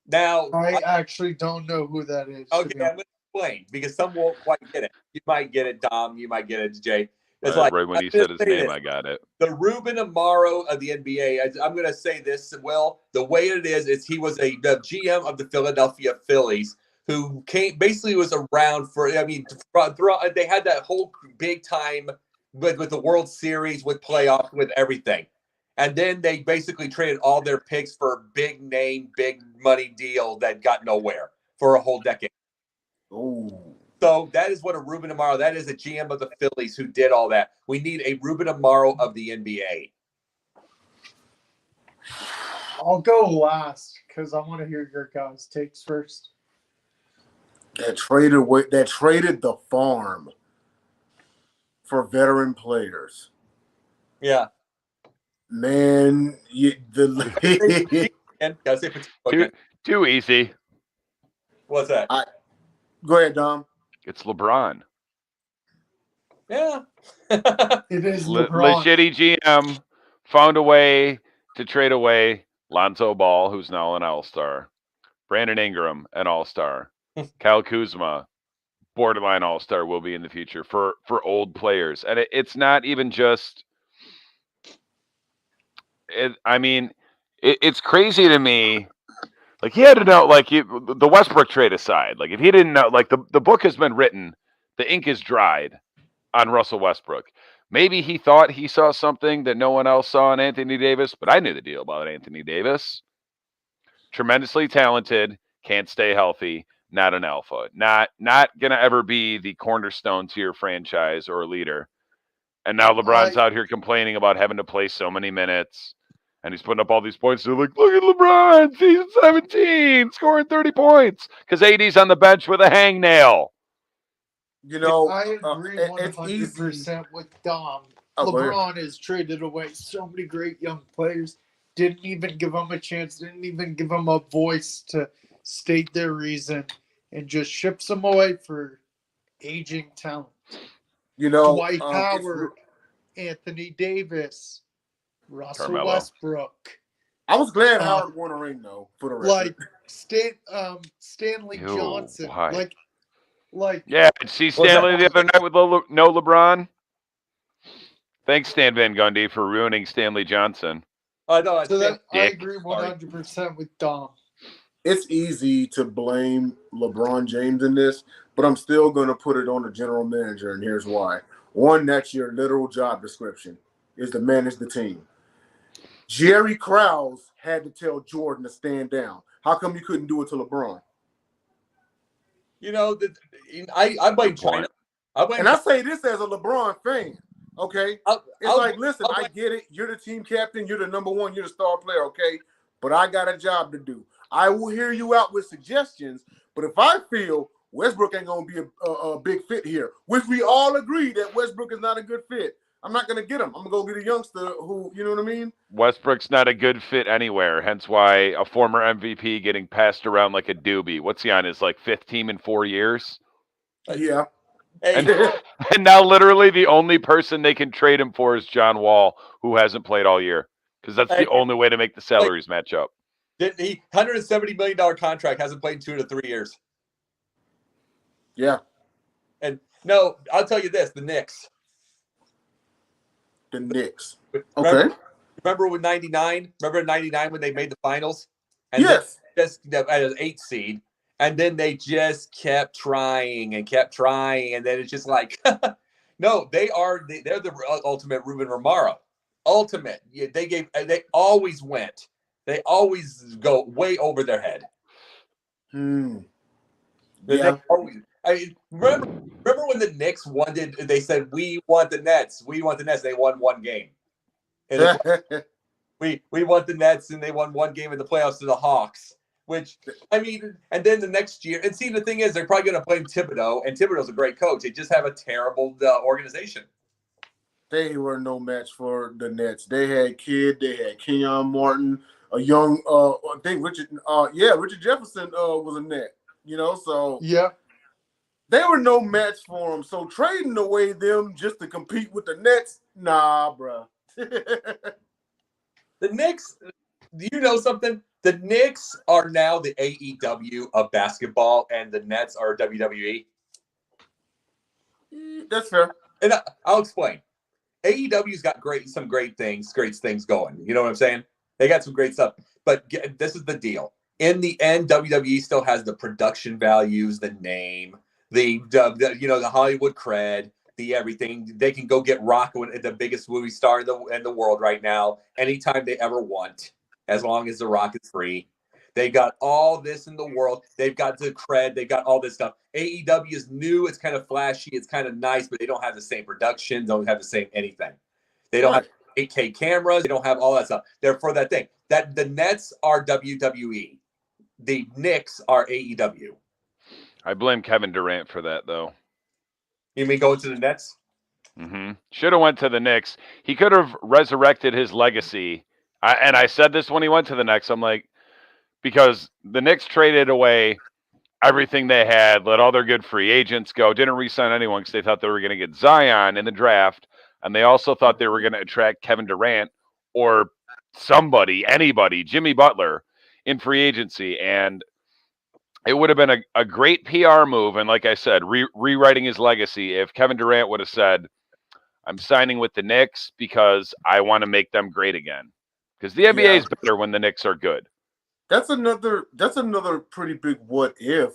Now, I actually don't know who that is. Okay, I'm going to explain because some won't quite get it. You might get it, Dom. You might get it, Jay. It's right when he said his name, I got it. The Ruben Amaro of the NBA. I'm going to say this. Well, the way it is he was the GM of the Philadelphia Phillies, who basically was around for. I mean, they had that whole big time with the World Series, with playoffs, with everything. And then they basically traded all their picks for a big name, big money deal that got nowhere for a whole decade. Oh. So that is what a Ruben Amaro, that is a GM of the Phillies who did all that. We need a Ruben Amaro of the NBA. I'll go last because I want to hear your guys' takes first. That traded the farm for veteran players. Yeah. Man, too easy. What's that? Go ahead, Dom. It's LeBron. Yeah. It is LeBron. The shitty GM found a way to trade away Lonzo Ball, who's now an all-star, Brandon Ingram, an all-star, Kyle Kuzma, borderline all-star, will be in the future for old players. And it's not even just it's crazy to me. Like, he had to know, like, the Westbrook trade aside, like, if he didn't know, like, the book has been written, the ink is dried on Russell Westbrook. Maybe he thought he saw something that no one else saw in Anthony Davis, but I knew the deal about Anthony Davis. Tremendously talented, can't stay healthy, not an alpha, not going to ever be the cornerstone to your franchise or a leader. And now LeBron's out here complaining about having to play so many minutes. And he's putting up all these points. They're like, look at LeBron, season 17, scoring 30 points. Because AD's on the bench with a hangnail. You know, I agree 100% with Dom. LeBron has traded away so many great young players. Didn't even give them a chance. Didn't even give them a voice to state their reason. And just ships them away for aging talent. You know, Dwight Howard, Anthony Davis, Russell Carmelo. Westbrook. I was glad Howard won a ring, though, for the record. Like Stanley Johnson. Why? Like yeah, see Stanley the other night with no LeBron? Thanks, Stan Van Gundy, for ruining Stanley Johnson. I know. I agree 100% with Dom. It's easy to blame LeBron James in this, but I'm still going to put it on the general manager, and here's why. One, that's your literal job description, is to manage the team. Jerry Crowles had to tell Jordan to stand down. How come you couldn't do it to LeBron? You know, I blame China. And I say this as a LeBron fan, okay? Listen, I get it. You're the team captain. You're the number one. You're the star player, okay? But I got a job to do. I will hear you out with suggestions, but if I feel Westbrook ain't going to be a big fit here, which we all agree that Westbrook is not a good fit, I'm not going to get him. I'm going to go get a youngster who, you know what I mean? Westbrook's not a good fit anywhere, hence why a former MVP getting passed around like a doobie. What's he on, his, 5th team in 4 years? Yeah. And now literally the only person they can trade him for is John Wall, who hasn't played all year, because that's the only way to make the salaries match up. He $170 million contract, hasn't played in 2 to 3 years. Yeah. And no, I'll tell you this: the Knicks. Remember with 99? Remember in 99 when they made the finals? And yes. Just at an 8th seed. And then they just kept trying. And then it's just like, no, they're the ultimate Ruben Romero. Ultimate. They always went. They always go way over their head. Yeah. Remember when the Knicks wanted? They said, "We want the Nets. We want the Nets." They won one game. We want the Nets, and they won one game in the playoffs to the Hawks. Which, I mean, and then the next year, and see, the thing is, they're probably going to blame Thibodeau, and Thibodeau's a great coach. They just have a terrible organization. They were no match for the Nets. They had Kidd, they had Kenyon Martin, a young, I think Richard Jefferson was a Net. So yeah, they were no match for them. So trading away them just to compete with the Nets, nah, bro. The Knicks, do you know something? The Knicks are now the AEW of basketball, and the Nets are WWE. That's fair. And I'll explain. AEW's got some great things going. You know what I'm saying? They got some great stuff. But this is the deal. In the end, WWE still has the production values, the name, the Hollywood cred, the everything. They can go get Rock, the biggest movie star in the world right now, anytime they ever want, as long as The Rock is free. They got all this in the world. They've got the cred. They got all this stuff. AEW is new. It's kind of flashy. It's kind of nice, but they don't have the same production. Don't have the same anything. They don't have 8K cameras. They don't have all that stuff. They're for that thing. That the Nets are WWE. The Knicks are AEW. I blame Kevin Durant for that, though. You mean going to the Nets? Mm-hmm. Should have went to the Knicks. He could have resurrected his legacy. And I said this when he went to the Knicks. I'm like, because the Knicks traded away everything they had, let all their good free agents go, didn't re-sign anyone because they thought they were going to get Zion in the draft, and they also thought they were going to attract Kevin Durant or anybody, Jimmy Butler, in free agency. And it would have been a great PR move, and like I said, rewriting his legacy if Kevin Durant would have said, I'm signing with the Knicks because I want to make them great again. Because the NBA is better when the Knicks are good. That's another pretty big what if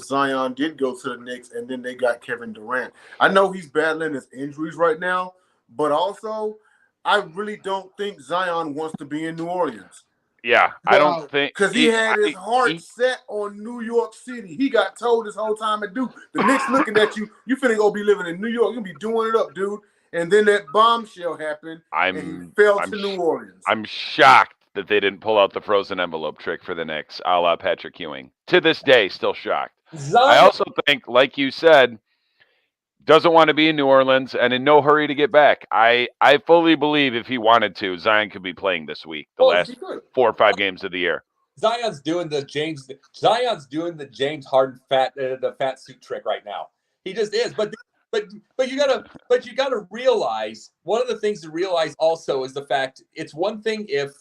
Zion did go to the Knicks and then they got Kevin Durant. I know he's battling his injuries right now, but also I really don't think Zion wants to be in New Orleans. Yeah, I don't think because he had his heart set on New York City. He got told this whole time at Duke, the Knicks looking at you, you finna go be living in New York, you're gonna be doing it up, dude. And then that bombshell happened and he fell to New Orleans. I'm shocked that they didn't pull out the frozen envelope trick for the Knicks, a la Patrick Ewing. To this day, still shocked. I also think, like you said, doesn't want to be in New Orleans and in no hurry to get back. I fully believe if he wanted to, Zion could be playing this week, the last 4 or 5 games of the year. Zion's doing the James Harden the fat suit trick right now. He just is. But you gotta realize, one of the things to realize also is the fact it's one thing if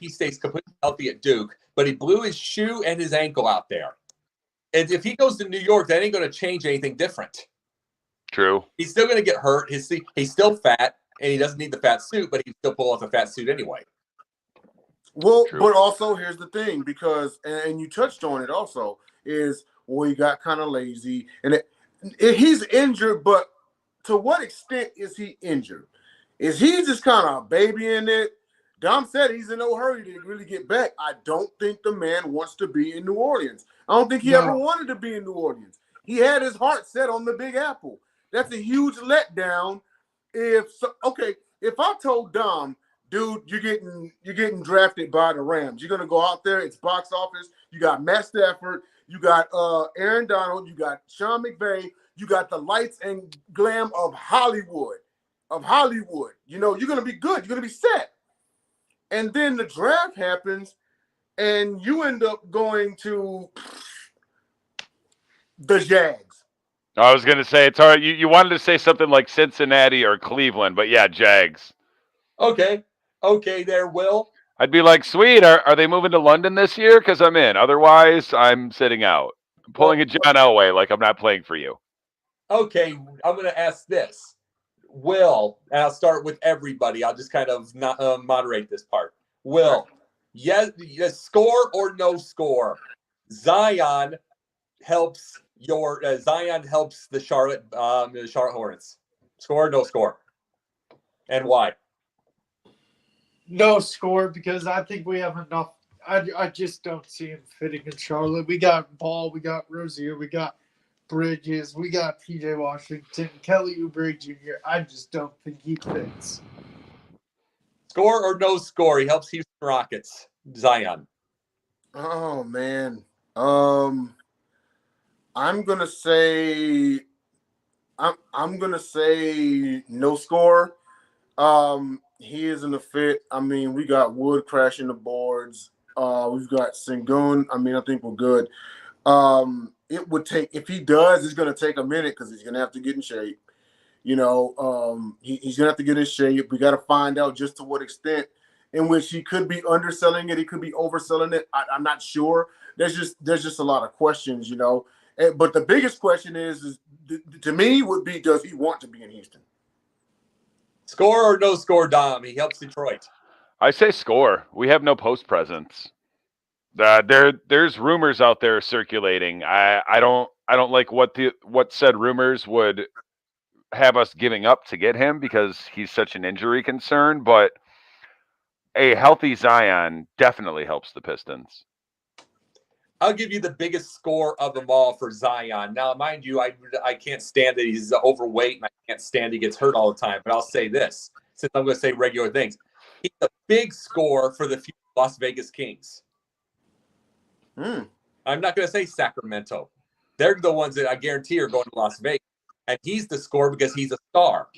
he stays completely healthy at Duke, but he blew his shoe and his ankle out there. And if he goes to New York, that ain't going to change anything different. True. He's still going to get hurt. He's still fat, and he doesn't need the fat suit, but he can still pull off the fat suit anyway. Well, True. But also here's the thing, because and you touched on it also is he got kind of lazy, and he's injured. But to what extent is he injured? Is he just kind of babying it? Dom said he's in no hurry to really get back. I don't think the man wants to be in New Orleans. I don't think he ever wanted to be in New Orleans. He had his heart set on the Big Apple. That's a huge letdown. If I told Dom, dude, you're getting drafted by the Rams. You're gonna go out there. It's box office. You got Matt Stafford. You got Aaron Donald. You got Sean McVay. You got the lights and glam of Hollywood. You know, you're gonna be good. You're gonna be set. And then the draft happens, and you end up going to the Jags. I was going to say, it's all right. You wanted to say something like Cincinnati or Cleveland, but yeah, Jags. Okay, there, Will. I'd be like, sweet, are they moving to London this year? Because I'm in. Otherwise, I'm sitting out. I'm pulling a John Elway like I'm not playing for you. Okay, I'm going to ask this. Will, and I'll start with everybody. I'll just kind of not moderate this part. Will, yes, score or no score. Zion helps the Charlotte Hornets. Score or no score, and why? No score, because I think we have enough. I just don't see him fitting in Charlotte. We got Ball, we got Rozier, we got Bridges, we got PJ Washington, Kelly Oubre Jr. I just don't think he fits. Score or no score? He helps Houston Rockets. Zion. Oh man. I'm gonna say no score. He isn't a fit. I mean, we got Wood crashing the boards. We've got Sengun. I mean, I think we're good. It would take, if he does, it's gonna take a minute because he's gonna have to get in shape. You know, he's gonna have to get in shape. We got to find out just to what extent in which he could be underselling it, he could be overselling it. I'm not sure. There's just a lot of questions, you know. But the biggest question is to me would be, does he want to be in Houston? Score or no score, Dom? He helps Detroit. I say score. We have no post presence. There's rumors out there circulating. I don't like what said rumors would have us giving up to get him because he's such an injury concern. But a healthy Zion definitely helps the Pistons. I'll give you the biggest score of them all for Zion. Now, mind you, I can't stand that he's overweight and I can't stand he gets hurt all the time. But I'll say this, since I'm going to say regular things. He's a big score for the Las Vegas Kings. I'm not going to say Sacramento. They're the ones that I guarantee are going to Las Vegas. And he's the score because he's a star.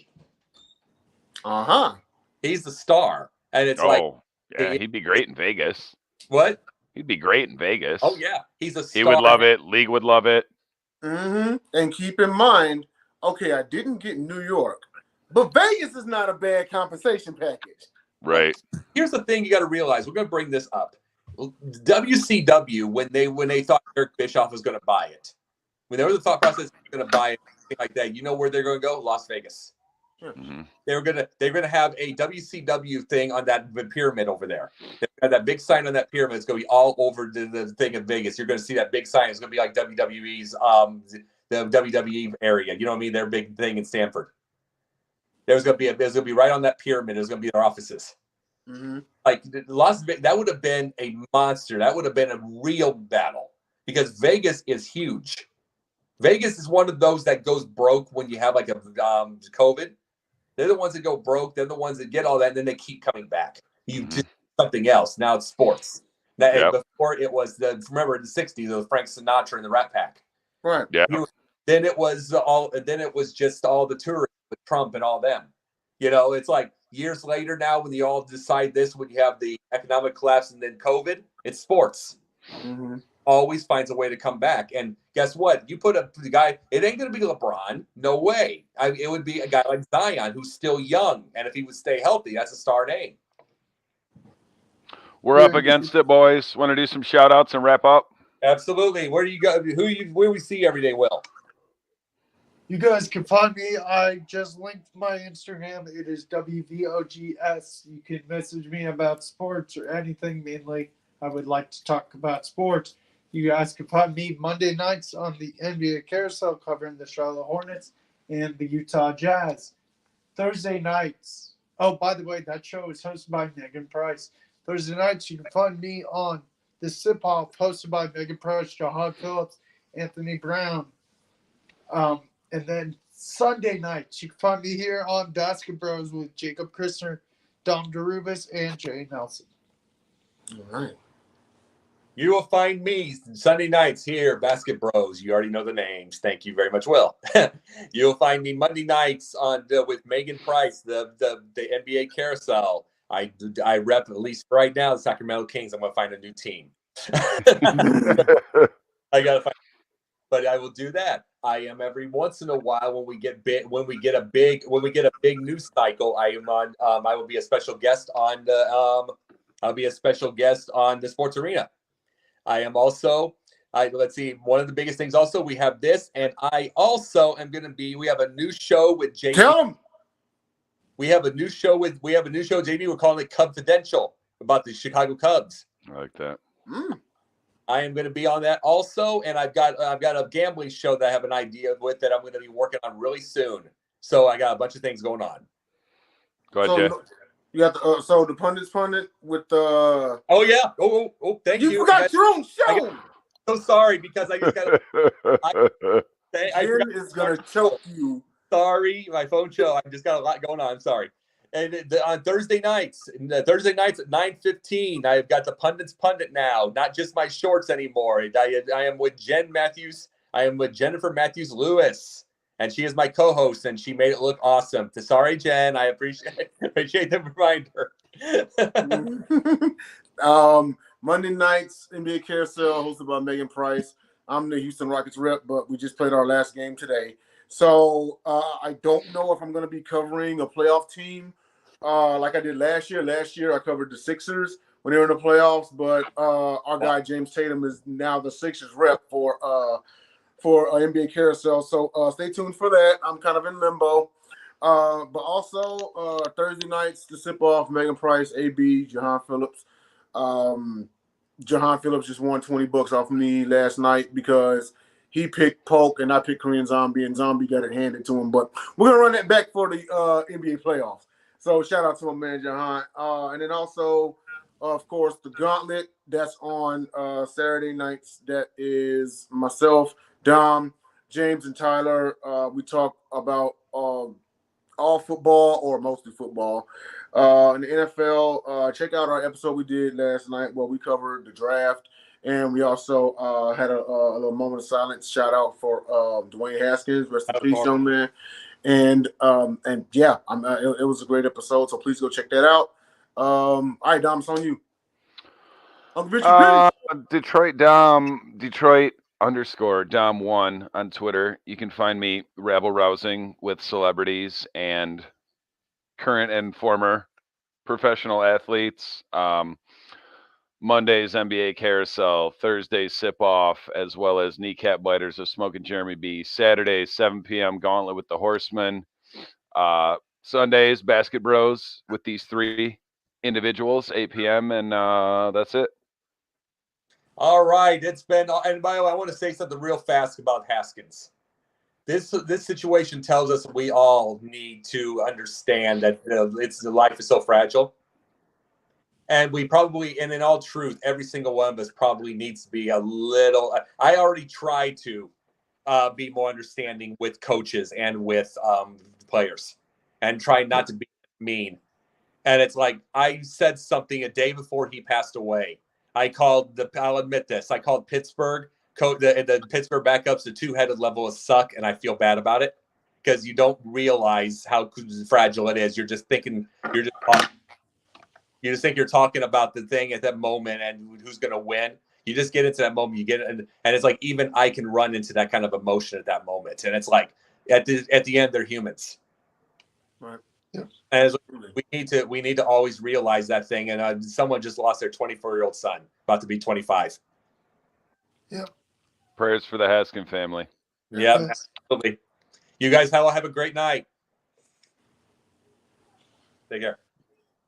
He's the star. And it's he'd be great in Vegas. What? He'd be great in Vegas. Oh, yeah. He's a star. He would love it. League would love it. And keep in mind, okay, I didn't get New York, but Vegas is not a bad compensation package. Right. Here's the thing you got to realize. We're going to bring this up. WCW, when they thought Eric Bischoff was going to buy it, when they were the thought process going to buy it, like that, you know where they're going to go? Las Vegas. They're gonna have a WCW thing on that pyramid over there. They have that big sign on that pyramid. It's gonna be all over the thing in Vegas. You're gonna see that big sign. It's gonna be like WWE's the WWE area. You know what I mean? Their big thing in Stanford. There's gonna be right on that pyramid. There's gonna be their offices. Like Las Vegas, that would have been a monster. That would have been a real battle because Vegas is huge. Vegas is one of those that goes broke when you have like a COVID. They're the ones that go broke. They're the ones that get all that, and then they keep coming back. You do something else. Now it's sports. Before it was remember in the '60s, it was Frank Sinatra and the Rat Pack. Right. Yeah. Then it was just all the tourists with Trump and all them. You know, it's like years later now when you all decide this, when you have the economic collapse and then COVID, it's sports. Always finds a way to come back. And guess what? You put up the guy, it ain't going to be LeBron. No way. It would be a guy like Zion who's still young. And if he would stay healthy, that's a star name. We're up against it, boys. Want to do some shout outs and wrap up? Absolutely. Where do you go? Where we see every day, Will? You guys can find me. I just linked my Instagram. It is WVOGS. You can message me about sports or anything. Mainly, I would like to talk about sports. You guys can find me Monday nights on the NBA Carousel covering the Charlotte Hornets and the Utah Jazz. Thursday nights. Oh, by the way, that show is hosted by Megan Price. Thursday nights, you can find me on the Sip Off hosted by Megan Price, Jahan Phillips, Anthony Brown. And then Sunday nights, you can find me here on Basketbros with Jacob Christner, Dom DeRubis, and Jay Nelson. All right. You will find me Sunday nights here, Basketbros. You already know the names. Thank you very much, Will. You'll find me Monday nights on with Megan Price, the NBA Carousel. I rep, at least right now, the Sacramento Kings. I'm going to find a new team. I got to find, but I will do that. I am every once in a while when we get a big news cycle. I am on. I will be a special guest on the. I'll be a special guest on the Sports Arena. I am also, let's see, one of the biggest things also, we have this, and I also am going to be, we have a new show with Jamie. Tell him. we have a new show, JB. We're calling it Confidential, about the Chicago Cubs. I like that. I am going to be on that also, and I've got a gambling show that I have an idea with that I'm going to be working on really soon. So I got a bunch of things going on. Go ahead, Jay. You got the so the pundit with the. Oh yeah! Oh, thank you. You forgot your own show. So sorry because I just got. Jim is gonna choke you. Sorry, my phone show. I just got a lot going on. I'm sorry. And on Thursday nights at 9:15, I've got the Pundit's Pundit now. Not just my shorts anymore. I am with Jen Matthews. I am with Jennifer Matthews Lewis, and she is my co-host, and she made it look awesome. Sorry, Jen. I appreciate the reminder. Monday nights NBA Carousel hosted by Megan Price. I'm the Houston Rockets rep, but we just played our last game today. So I don't know if I'm going to be covering a playoff team like I did last year. Last year I covered the Sixers when they were in the playoffs, but our guy James Tatum is now the Sixers rep for NBA Carousel. So stay tuned for that. I'm kind of in limbo. But also Thursday nights, the Sip Off, Megan Price, AB, Jahan Phillips. Jahan Phillips just won $20 off me last night because he picked Polk and I picked Korean Zombie, and Zombie got it handed to him. But we're gonna run that back for the NBA playoffs. So shout out to my man Jahan. And then also, of course, the Gauntlet that's on Saturday nights. That is myself, Dom, James, and Tyler. We talk about all football or mostly football. In the NFL, check out our episode we did last night where we covered the draft, and we also had a little moment of silence. Shout out for Dwayne Haskins, rest in peace, young man. And yeah, it was a great episode. So please go check that out. All right, Dom, it's on you. Detroit _Dom1 on Twitter. You can find me rabble rousing with celebrities and current and former professional athletes. Mondays NBA Carousel, Thursdays Sip Off, as well as Kneecap Biters of Smoking Jeremy B. Saturdays 7 p.m. Gauntlet with the Horsemen. Sundays basketbros with these three individuals 8 p.m. and that's it. All right, it's been. And by the way, I want to say something real fast about Haskins. This situation tells us we all need to understand that life is so fragile, and we probably, and in all truth, every single one of us probably needs to be a little. I already try to be more understanding with coaches and with players, and try not to be mean. And it's like I said something a day before he passed away. I'll admit this. I called Pittsburgh, the Pittsburgh backups, the two-headed level of suck, and I feel bad about it because you don't realize how fragile it is. You're just thinking, you just think you're talking about the thing at that moment and who's going to win. You just get into that moment, and it's like even I can run into that kind of emotion at that moment, and it's like at the end they're humans. Right. Yeah. And we need to always realize that thing. And someone just lost their 24-year-old son, about to be 25. Yeah. Prayers for the Haskin family. Yeah, absolutely. You guys all have a great night. Take care.